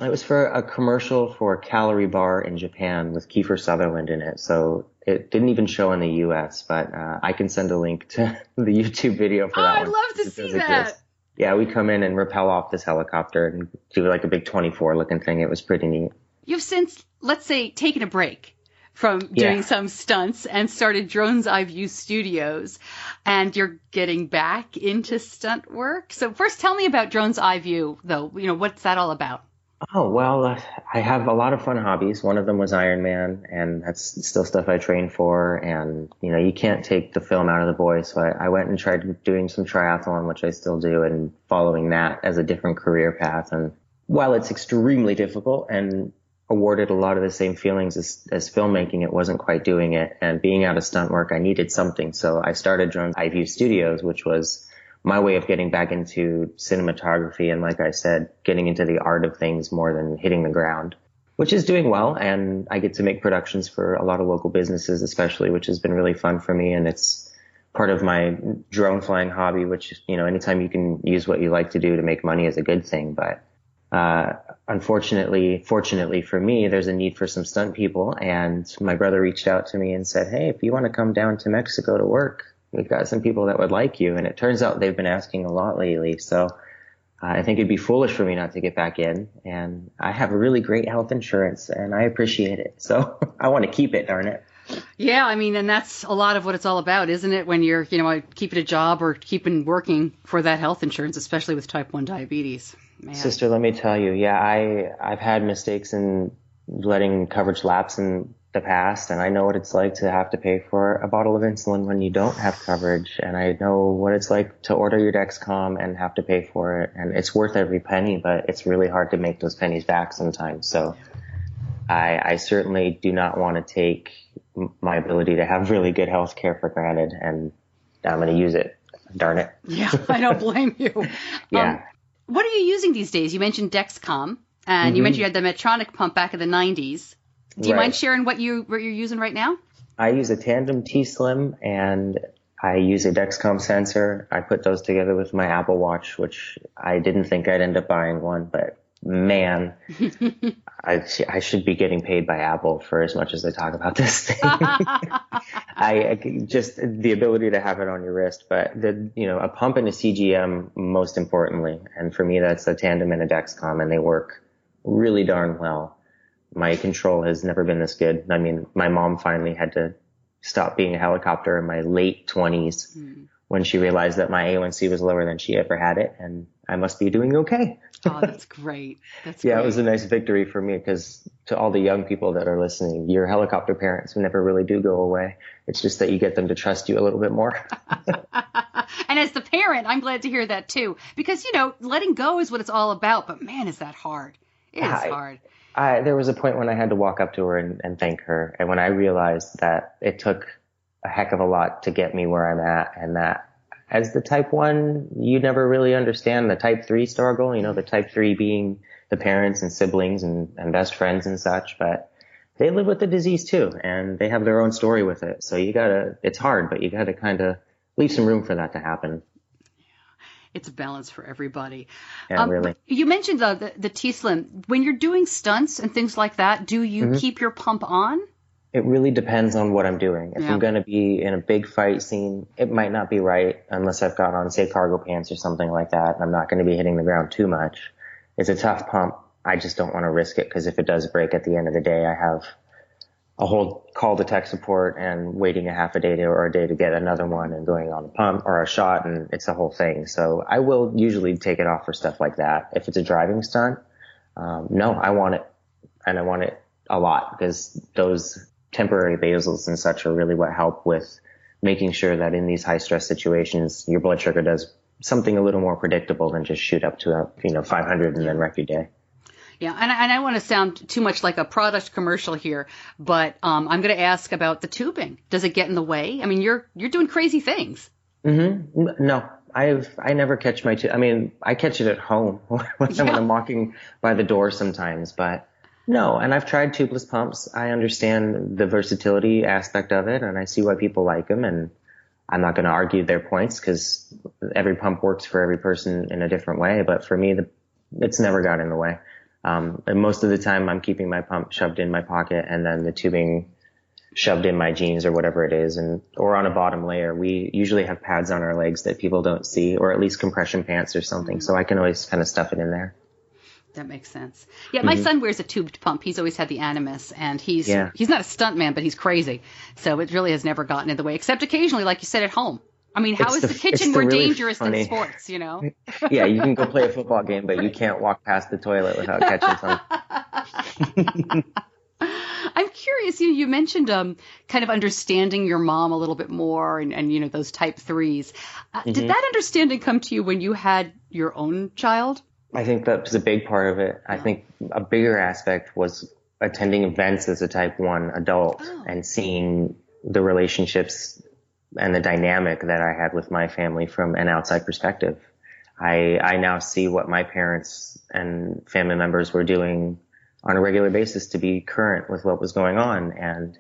It was for a commercial for a calorie bar in Japan with Kiefer Sutherland in it. So it didn't even show in the U.S., but I can send a link to the YouTube video for that one.
I'd love to see that.
Yeah, we come in and rappel off this helicopter and do like a big 24 looking thing. It was pretty neat.
You've since, let's say, taken a break from doing some stunts and started Drone's Eye View Studios, and you're getting back into stunt work. So first tell me about Drone's Eye View, though. What's that all about?
Oh, well, I have a lot of fun hobbies. One of them was Ironman, and that's still stuff I train for. And, you can't take the film out of the boy. So I went and tried doing some triathlon, which I still do, and following that as a different career path. And while it's extremely difficult and awarded a lot of the same feelings as filmmaking, it wasn't quite doing it. And being out of stunt work, I needed something. So I started Drone's Eye View Studios, which was my way of getting back into cinematography and, like I said, getting into the art of things more than hitting the ground, which is doing well. And I get to make productions for a lot of local businesses, especially, which has been really fun for me. And it's part of my drone flying hobby, which, anytime you can use what you like to do to make money is a good thing. But fortunately for me, there's a need for some stunt people. And my brother reached out to me and said, hey, if you want to come down to Mexico to work, we've got some people that would like you. And it turns out they've been asking a lot lately. So I think it'd be foolish for me not to get back in. And I have a really great health insurance and I appreciate it. So I want to keep it, darn it.
Yeah, and that's a lot of what it's all about, isn't it? When you're, keeping a job or keeping working for that health insurance, especially with type 1 diabetes. Man.
Sister, let me tell you, I've had mistakes in letting coverage lapse in the past, and I know what it's like to have to pay for a bottle of insulin when you don't have coverage, and I know what it's like to order your Dexcom and have to pay for it, and it's worth every penny, but it's really hard to make those pennies back sometimes. So I certainly do not want to take my ability to have really good health care for granted, and I'm going to use it. Darn it.
Yeah, I don't blame you.
Yeah.
What are you using these days? You mentioned Dexcom, and you mentioned you had the Medtronic pump back in the 90s. Do you mind sharing what you're using right now?
I use a Tandem T-Slim, and I use a Dexcom sensor. I put those together with my Apple Watch, which I didn't think I'd end up buying one, but man, I should be getting paid by Apple for as much as I talk about this thing. I just the ability to have it on your wrist, but a pump and a CGM most importantly. And for me, that's a Tandem and a Dexcom, and they work really darn well. My control has never been this good. I mean, my mom finally had to stop being a helicopter in my late 20s when she realized that my A1C was lower than she ever had it, and I must be doing okay.
Oh, that's great. That's
yeah,
great.
It was a nice victory for me, because to all the young people that are listening, your helicopter parents never really do go away. It's just that you get them to trust you a little bit more.
And as the parent, I'm glad to hear that too, because, letting go is what it's all about. But man, is that hard. It is hard.
There was a point when I had to walk up to her and thank her. And when I realized that it took a heck of a lot to get me where I'm at, and that as the type 1, you never really understand the type 3 struggle, the type 3 being the parents and siblings and best friends and such, but they live with the disease too, and they have their own story with it. So it's hard, but you gotta kind of leave some room for that to happen.
It's a balance for everybody.
Yeah, really.
You mentioned the T-Slim. When you're doing stunts and things like that, do you keep your pump on?
It really depends on what I'm doing. If I'm going to be in a big fight scene, it might not be right unless I've got on, say, cargo pants or something like that. I'm not going to be hitting the ground too much. It's a tough pump. I just don't want to risk it, because if it does break at the end of the day, I have a whole call to tech support and waiting a half a day or a day to get another one and going on a pump or a shot, and it's a whole thing. So I will usually take it off for stuff like that. If it's a driving stunt, no, I want it, and I want it a lot, because those temporary basals and such are really what help with making sure that in these high stress situations, your blood sugar does something a little more predictable than just shoot up to 500 and then wreck your day.
Yeah, and I don't want to sound too much like a product commercial here, but I'm going to ask about the tubing. Does it get in the way? I mean, you're doing crazy things.
No, I never catch my I mean, I catch it at home when I'm walking by the door sometimes, but no. And I've tried tubeless pumps. I understand the versatility aspect of it, and I see why people like them. And I'm not going to argue their points because every pump works for every person in a different way. But for me, it's never got in the way. And most of the time, I'm keeping my pump shoved in my pocket, and then the tubing shoved in my jeans or whatever it is, or on a bottom layer. We usually have pads on our legs that people don't see, or at least compression pants or something. So I can always kind of stuff it in there.
That makes sense. Yeah, my son wears a tubed pump. He's always had the Animus, and he's not a stuntman, but he's crazy. So it really has never gotten in the way, except occasionally, like you said, at home. I mean, how is the kitchen more really dangerous than sports, you know?
Yeah, you can go play a football game, but you can't walk past the toilet without catching something.
I'm curious, you mentioned kind of understanding your mom a little bit more and those type 3s. Did that understanding come to you when you had your own child?
I think that was a big part of it. I think a bigger aspect was attending events as a type 1 adult and seeing the relationships and the dynamic that I had with my family from an outside perspective. I now see what my parents and family members were doing on a regular basis to be current with what was going on and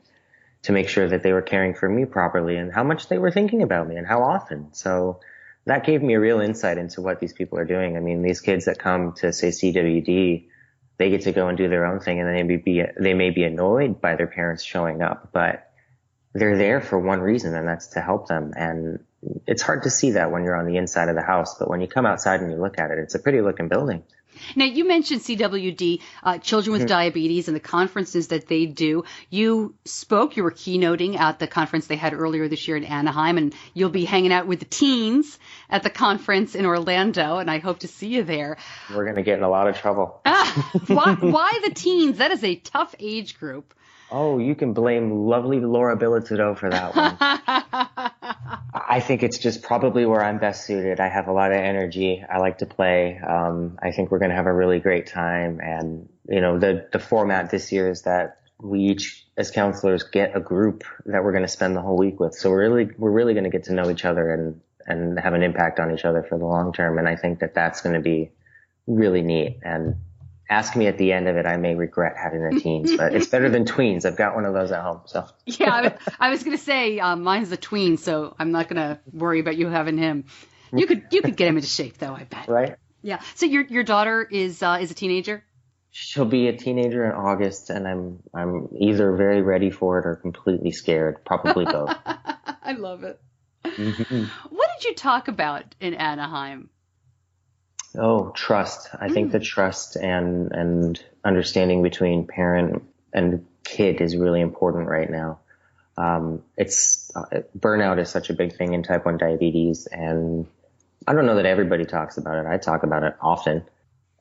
to make sure that they were caring for me properly and how much they were thinking about me and how often. So that gave me a real insight into what these people are doing. I mean, these kids that come to, say, CWD, they get to go and do their own thing, and they may be annoyed by their parents showing up, but they're there for one reason, and that's to help them. And it's hard to see that when you're on the inside of the house, but when you come outside and you look at it, it's a pretty looking building.
Now, you mentioned CWD, Children with Diabetes, and the conferences that they do. You were keynoting at the conference they had earlier this year in Anaheim, and you'll be hanging out with the teens at the conference in Orlando, and I hope to see you there.
We're going to get in a lot of trouble.
Why the teens? That is a tough age group.
Oh, you can blame lovely Laura Billitudo for that one. I think it's just probably where I'm best suited. I have a lot of energy. I like to play. I think we're going to have a really great time. And, the format this year is that we each, as counselors, get a group that we're going to spend the whole week with. So we're really going to get to know each other and have an impact on each other for the long term. And I think that that's going to be really neat. And ask me at the end of it, I may regret having the teens, but it's better than tweens. I've got one of those at home. So
yeah, I was going to say mine's the tween, so I'm not going to worry about you having him. You could get him into shape, though. I bet.
Right.
Yeah. So your daughter is a teenager.
She'll be a teenager in August, and I'm either very ready for it or completely scared. Probably both.
I love it. Mm-hmm. What did you talk about in Anaheim?
Oh, trust. I think the trust and understanding between parent and kid is really important right now. Burnout is such a big thing in type 1 diabetes, and I don't know that everybody talks about it. I talk about it often.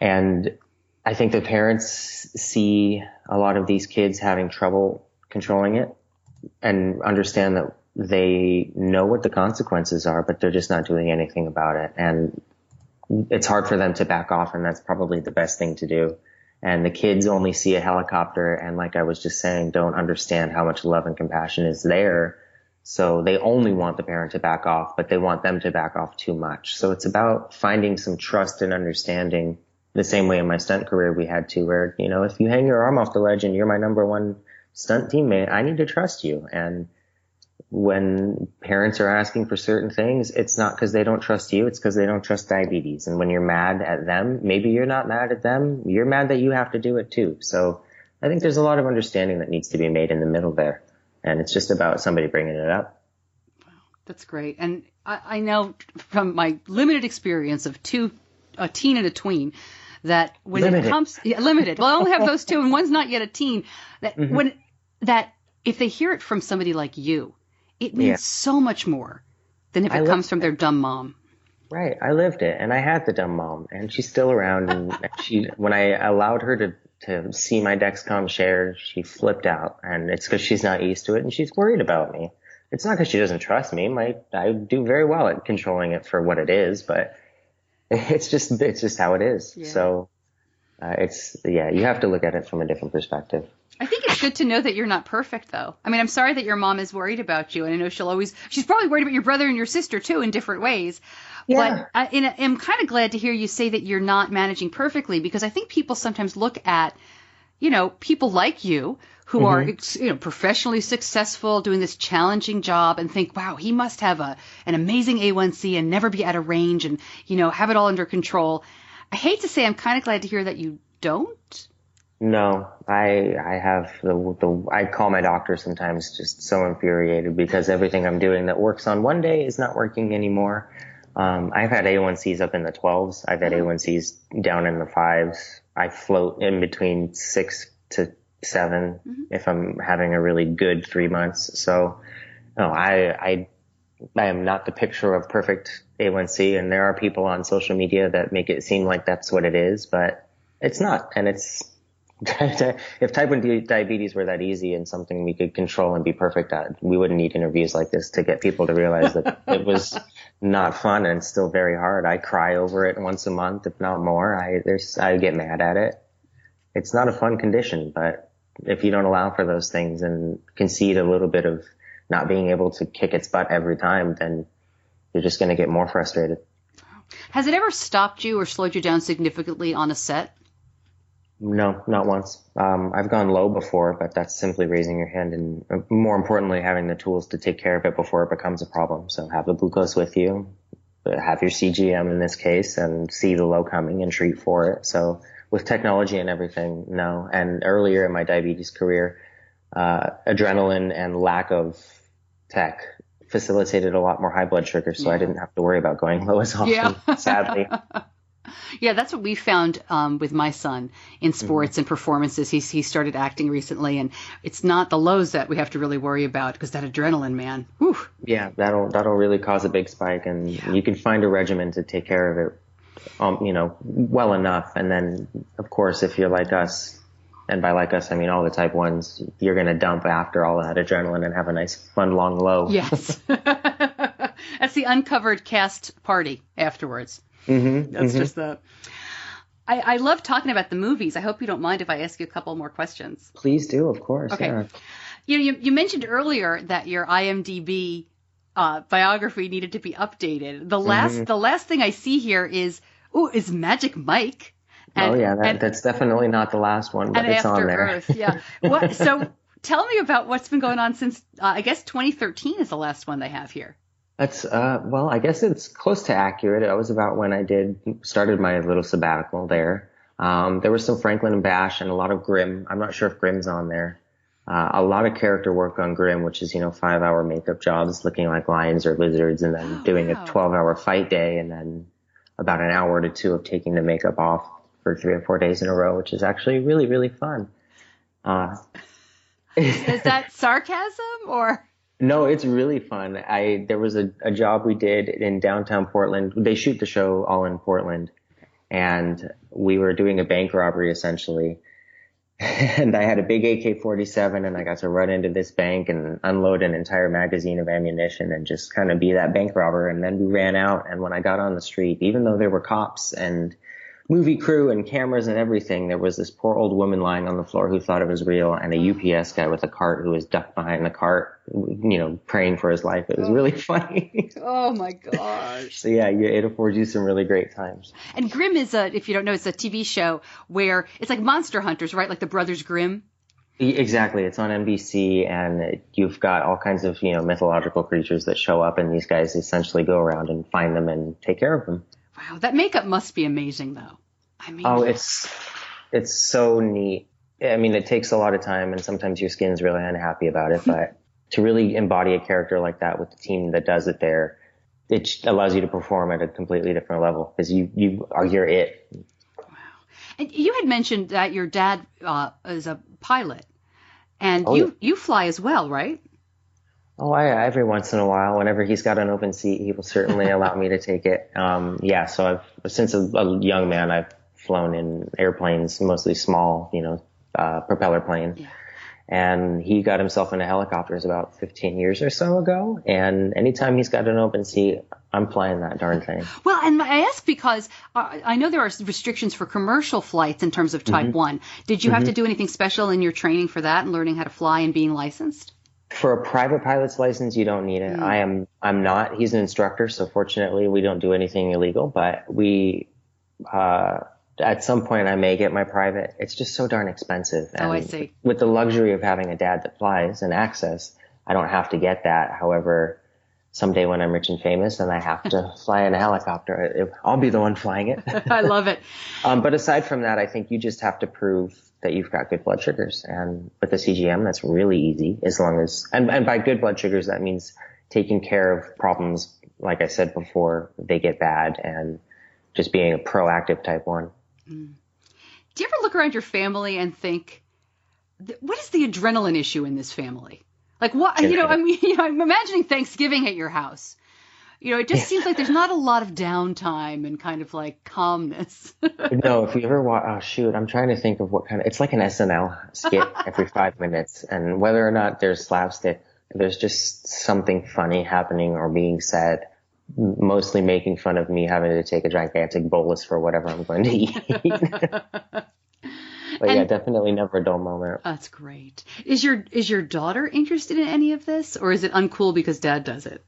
And I think the parents see a lot of these kids having trouble controlling it and understand that they know what the consequences are, but they're just not doing anything about it. And it's hard for them to back off, and that's probably the best thing to do. And the kids only see a helicopter and, like I was just saying, don't understand how much love and compassion is there. So they only want the parent to back off, but they want them to back off too much. So it's about finding some trust and understanding, the same way in my stunt career we had to, where, if you hang your arm off the ledge and you're my number one stunt teammate, I need to trust you. And when parents are asking for certain things, it's not because they don't trust you, it's because they don't trust diabetes. And when you're mad at them, maybe you're not mad at them, you're mad that you have to do it too. So I think there's a lot of understanding that needs to be made in the middle there. And it's just about somebody bringing it up.
Wow, that's great. And I know from my limited experience of a teen and a tween, that when it comes limited, well, I only have those two, and one's not yet a teen. That if they hear it from somebody like you, it means so much more than if it comes from their dumb mom.
Right. I lived it, and I had the dumb mom, and she's still around. And when I allowed her to see my Dexcom share, she flipped out, and it's because she's not used to it, and she's worried about me. It's not because she doesn't trust me. I do very well at controlling it for what it is, but it's just how it is. Yeah. So you have to look at it from a different perspective.
I think it's good to know that you're not perfect, though. I mean, I'm sorry that your mom is worried about you, and I know she's probably worried about your brother and your sister, too, in different ways.
Yeah.
But I'm kind of glad to hear you say that you're not managing perfectly, because I think people sometimes look at, people like you who are, professionally successful, doing this challenging job, and think, wow, he must have an amazing A1C and never be out of range and, have it all under control. I hate to say, I'm kind of glad to hear that you don't.
No, I have I call my doctor sometimes just so infuriated because everything I'm doing that works on one day is not working anymore. I've had A1Cs up in the 12s. I've had A1Cs down in the 5s. I float in between 6 to 7 if I'm having a really good 3 months. So, no, I am not the picture of perfect A1C, and there are people on social media that make it seem like that's what it is, but it's not. And it's if type 1 diabetes were that easy and something we could control and be perfect at, we wouldn't need interviews like this to get people to realize that it was not fun and still very hard. I cry over it once a month, if not more. I get mad at it. It's not a fun condition, but if you don't allow for those things and concede a little bit of not being able to kick its butt every time, then you're just going to get more frustrated.
Has it ever stopped you or slowed you down significantly on a set?
No, not once. I've gone low before, but that's simply raising your hand and more importantly, having the tools to take care of it before it becomes a problem. So have the glucose with you, have your CGM in this case, and see the low coming and treat for it. So with technology and everything, no. And earlier in my diabetes career, adrenaline and lack of tech facilitated a lot more high blood sugar, so I didn't have to worry about going low as often, sadly.
Yeah, that's what we found with my son in sports and performances. He started acting recently, and it's not the lows that we have to really worry about because that adrenaline, man. Whew.
Yeah, that'll really cause a big spike, and you can find a regimen to take care of it, well enough. And then, of course, if you're like us, and by like us, I mean all the type 1s, you're going to dump after all that adrenaline and have a nice, fun, long low. Yes.
That's the uncovered cast party afterwards. That's just that. I love talking about the movies. I hope you don't mind if I ask you a couple more questions.
Please do, of course.
Okay.
Yeah.
You mentioned earlier that your IMDb biography needed to be updated. The last thing I see here is Magic Mike. And,
that's definitely not the last one, but it's on there.
Earth, yeah. So tell me about what's been going on since I guess 2013 is the last one they have here.
That's, I guess it's close to accurate. That was about when I started my little sabbatical there. There was some Franklin and Bash and a lot of Grimm. I'm not sure if Grimm's on there. A lot of character work on Grimm, which is, 5-hour makeup jobs looking like lions or lizards and then doing a 12-hour fight day and then about an hour to 2 of taking the makeup off for 3 or 4 days in a row, which is actually really, really fun.
Is that sarcasm or?
No, it's really fun. There was a job we did in downtown Portland. They shoot the show all in Portland, and we were doing a bank robbery essentially. And I had a big AK-47 and I got to run into this bank and unload an entire magazine of ammunition and just kind of be that bank robber. And then we ran out. And when I got on the street, even though there were cops and movie crew and cameras and everything, there was this poor old woman lying on the floor who thought it was real, and a UPS guy with a cart who was ducked behind the cart, praying for his life. It was really funny.
Oh my gosh.
So yeah, it affords you some really great times.
And Grimm is if you don't know, it's a TV show where it's like Monster Hunters, right? Like the Brothers Grimm.
Exactly. It's on NBC, and you've got all kinds of, mythological creatures that show up, and these guys essentially go around and find them and take care of them.
Wow, that makeup must be amazing, though. I mean,
it's so neat. I mean, it takes a lot of time, and sometimes your skin's really unhappy about it. But to really embody a character like that with the team that does it there, it allows you to perform at a completely different level because you're it.
Wow. And you had mentioned that your dad is a pilot, and you fly as well, right?
Oh, every once in a while, whenever he's got an open seat, he will certainly allow me to take it. So since a young man, I've flown in airplanes, mostly small, propeller plane. Yeah. And he got himself into helicopters about 15 years or so ago. And anytime he's got an open seat, I'm flying that darn thing.
Well, and I ask because I know there are restrictions for commercial flights in terms of Type 1. Did you have to do anything special in your training for that and learning how to fly and being licensed?
For a private pilot's license, you don't need it. I'm not. He's an instructor, so fortunately we don't do anything illegal, but we, at some point I may get my private. It's just so darn expensive. And
I see.
With the luxury of having a dad that flies and access, I don't have to get that. However, someday when I'm rich and famous and I have to fly in a helicopter, I'll be the one flying it.
I love it.
But aside from that, I think you just have to prove that you've got good blood sugars. And with the CGM, that's really easy as long as, and by good blood sugars, that means taking care of problems, like I said before, they get bad, and just being a proactive Type 1.
Do you ever look around your family and think, what is the adrenaline issue in this family? Like what, I'm imagining Thanksgiving at your house. It just seems like there's not a lot of downtime and kind of like calmness.
No, if you ever watch, oh shoot, I'm trying to think of what kind of, it's like an SNL skit every 5 minutes. And whether or not there's slapstick, there's just something funny happening or being said, mostly making fun of me having to take a gigantic bolus for whatever I'm going to eat. But yeah, definitely never a dull moment.
That's great. Is your daughter interested in any of this, or is it uncool because Dad does it?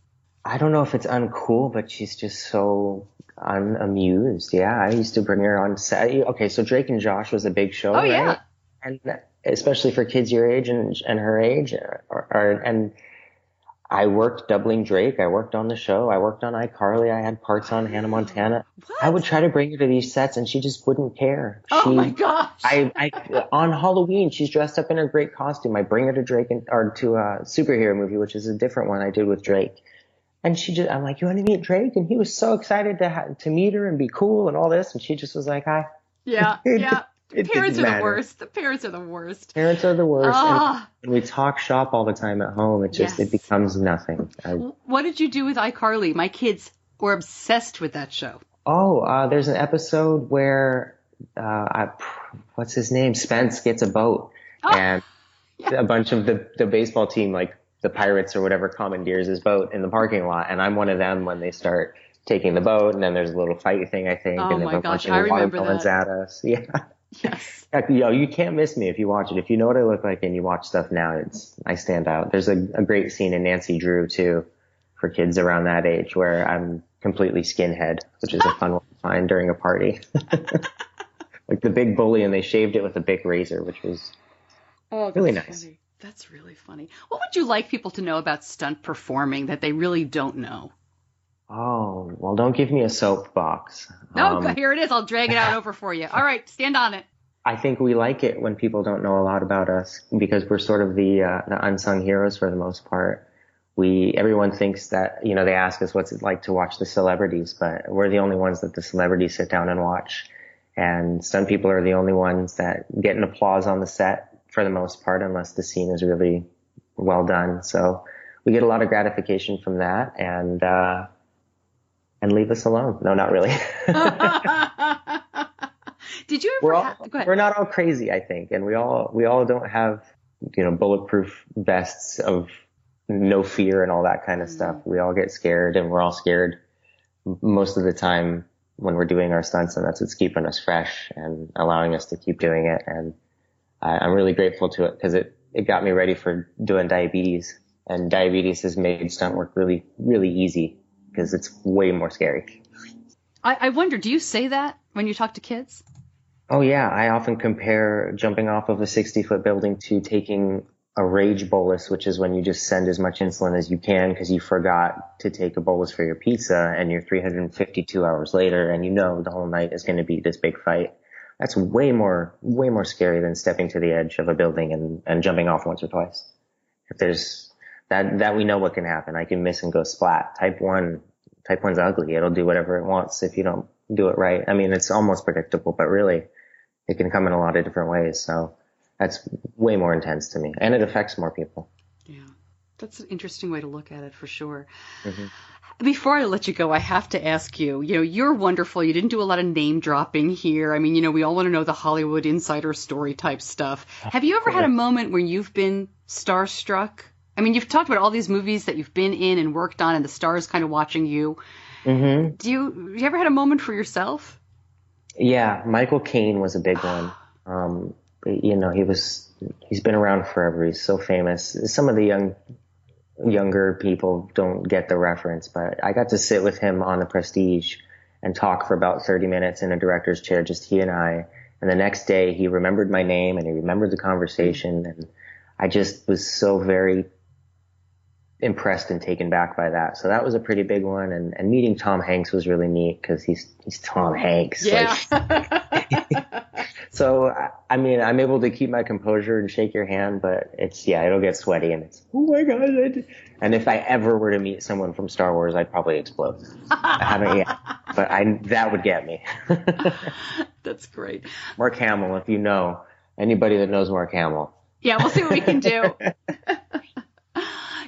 I don't know if it's uncool, but she's just so unamused. Yeah, I used to bring her on set. Okay, so Drake and Josh was a big show, right?
Yeah.
And especially for kids your age and her age, and I worked doubling Drake. I worked on the show. I worked on iCarly. I had parts on Hannah Montana.
What?
I would try to bring her to these sets, and she just wouldn't care.
My gosh!
On Halloween, she's dressed up in her great costume. I bring her to to a superhero movie, which is a different one I did with Drake. And I'm like, you want to meet Drake? And he was so excited to meet her and be cool and all this. And she just was like, hi.
Yeah, yeah. Parents are the worst. The parents are the worst.
Parents are the worst. And we talk shop all the time at home. It becomes nothing.
What did you do with iCarly? My kids were obsessed with that show.
There's an episode where, what's his name? Spence gets a boat. And a bunch of the baseball team, like the Pirates or whatever, commandeers his boat in the parking lot. And I'm one of them when they start taking the boat. And then there's a little fight thing, I think.
Oh
and
my gosh, I remember that.
At us. Yeah.
Yes.
You can't miss me if you watch it. If you know what I look like and you watch stuff now, I stand out. There's a great scene in Nancy Drew too, for kids around that age, where I'm completely skinhead, which is a fun one to find during a party. Like the big bully, and they shaved it with a big razor, which was really nice.
Funny. That's really funny. What would you like people to know about stunt performing that they really don't know?
Oh, well, don't give me a soapbox.
Here it is. I'll drag it out over for you. All right, stand on it.
I think we like it when people don't know a lot about us, because we're sort of the unsung heroes for the most part. Everyone thinks that, they ask us what's it like to watch the celebrities, but we're the only ones that the celebrities sit down and watch. And stunt people are the only ones that get an applause on the set for the most part, unless the scene is really well done. So we get a lot of gratification from that, and leave us alone. No, not really.
Did you ever go ahead.
We're not all crazy, I think. And we all don't have, bulletproof vests of no fear and all that kind of stuff. We all get scared, and we're all scared most of the time when we're doing our stunts, and that's what's keeping us fresh and allowing us to keep doing it. And I'm really grateful to it, because it got me ready for doing diabetes, and diabetes has made stunt work really, really easy, because it's way more scary.
I wonder, do you say that when you talk to kids?
Oh yeah, I often compare jumping off of a 60-foot building to taking a rage bolus, which is when you just send as much insulin as you can because you forgot to take a bolus for your pizza, and you're 352 hours later, and the whole night is going to be this big fight. That's way more scary than stepping to the edge of a building and jumping off once or twice. If there's that we know what can happen. I can miss and go splat. Type 1's ugly. It'll do whatever it wants if you don't do it right. I mean, it's almost predictable, but really it can come in a lot of different ways. So that's way more intense to me, and it affects more people.
Yeah. That's an interesting way to look at it, for sure.
Mm-hmm.
Before I let you go, I have to ask you, you're wonderful. You didn't do a lot of name dropping here. I mean, we all want to know the Hollywood insider story type stuff. Have you ever had a moment where you've been starstruck? I mean, you've talked about all these movies that you've been in and worked on, and the stars kind of watching you.
Mm-hmm.
Do you ever had a moment for yourself?
Yeah, Michael Caine was a big one. He's been around forever. He's so famous. Some of the younger people don't get the reference, but I got to sit with him on the Prestige and talk for about 30 minutes in a director's chair, just he and I. And the next day he remembered my name and he remembered the conversation. And I just was so very impressed and taken back by that. So that was a pretty big one. And meeting Tom Hanks was really neat because he's Tom Hanks.
Yeah.
So, I mean, I'm able to keep my composure and shake your hand, but it'll get sweaty and it's, oh my God. And if I ever were to meet someone from Star Wars, I'd probably explode. I haven't yet, but that would get me.
That's great.
Mark Hamill, if you know anybody that knows Mark Hamill.
Yeah, we'll see what we can do.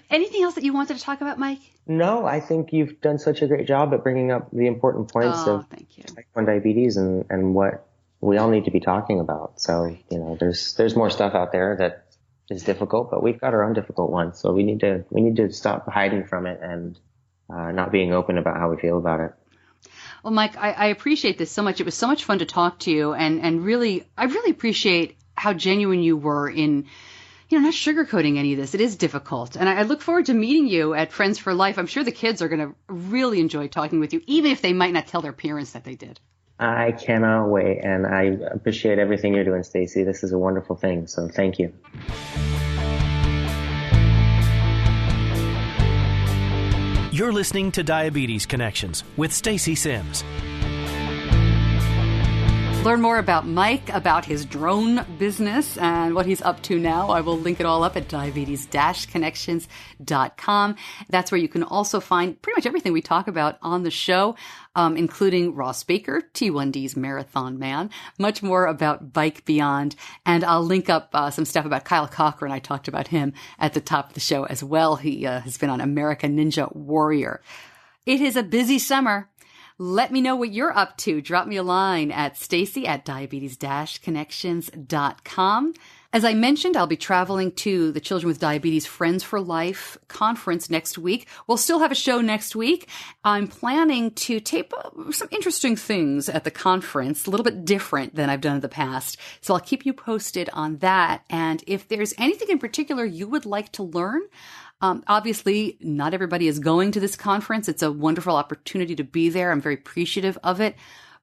Anything else that you wanted to talk about, Mike? No,
I think you've done such a great job at bringing up the important points of
thank you.
Type 1 diabetes and what we all need to be talking about. So, there's more stuff out there that is difficult, but we've got our own difficult ones. So we need to stop hiding from it and not being open about how we feel about it.
Well, Mike, I appreciate this so much. It was so much fun to talk to you, and really, I really appreciate how genuine you were in, not sugarcoating any of this. It is difficult, and I look forward to meeting you at Friends for Life. I'm sure the kids are going to really enjoy talking with you, even if they might not tell their parents that they did.
I cannot wait, and I appreciate everything you're doing, Stacey. This is a wonderful thing, so thank you.
You're listening to Diabetes Connections with Stacey Sims.
Learn more about Mike, about his drone business, and what he's up to now. I will link it all up at diabetes-connections.com. That's where you can also find pretty much everything we talk about on the show, including Ross Baker, T1D's marathon man, much more about Bike Beyond, and I'll link up some stuff about Kyle Cochran. I talked about him at the top of the show as well. He has been on American Ninja Warrior. It is a busy summer. Let me know what you're up to. Drop me a line at stacy@diabetes-connections.com. As I mentioned, I'll be traveling to the Children with Diabetes Friends for Life conference next week. We'll still have a show next week. I'm planning to tape some interesting things at the conference, a little bit different than I've done in the past. So I'll keep you posted on that. And if there's anything in particular you would like to learn, obviously, not everybody is going to this conference. It's a wonderful opportunity to be there. I'm very appreciative of it.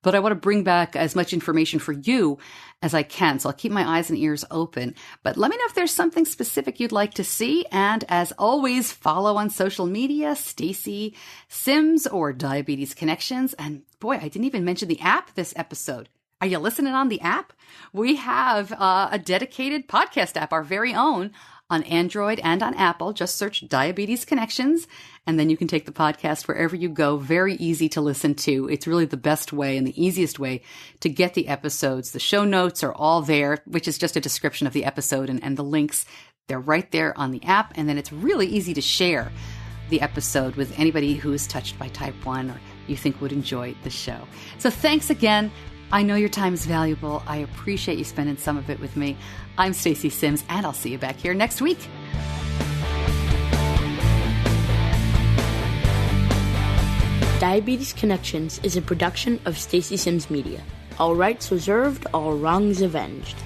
But I want to bring back as much information for you as I can. So I'll keep my eyes and ears open. But let me know if there's something specific you'd like to see. And as always, follow on social media, Stacey Sims or Diabetes Connections. And boy, I didn't even mention the app this episode. Are you listening on the app? We have a dedicated podcast app, our very own, on Android and on Apple. Just search Diabetes Connections, and then you can take the podcast wherever you go. Very easy to listen to. It's really the best way and the easiest way to get the episodes. The show notes are all there, which is just a description of the episode, and the links, they're right there on the app. And then it's really easy to share the episode with anybody who is touched by type 1 or you think would enjoy the show. So thanks again. I know your time is valuable. I appreciate you spending some of it with me. I'm Stacey Sims, and I'll see you back here next week.
Diabetes Connections is a production of Stacey Sims Media. All rights reserved, all wrongs avenged.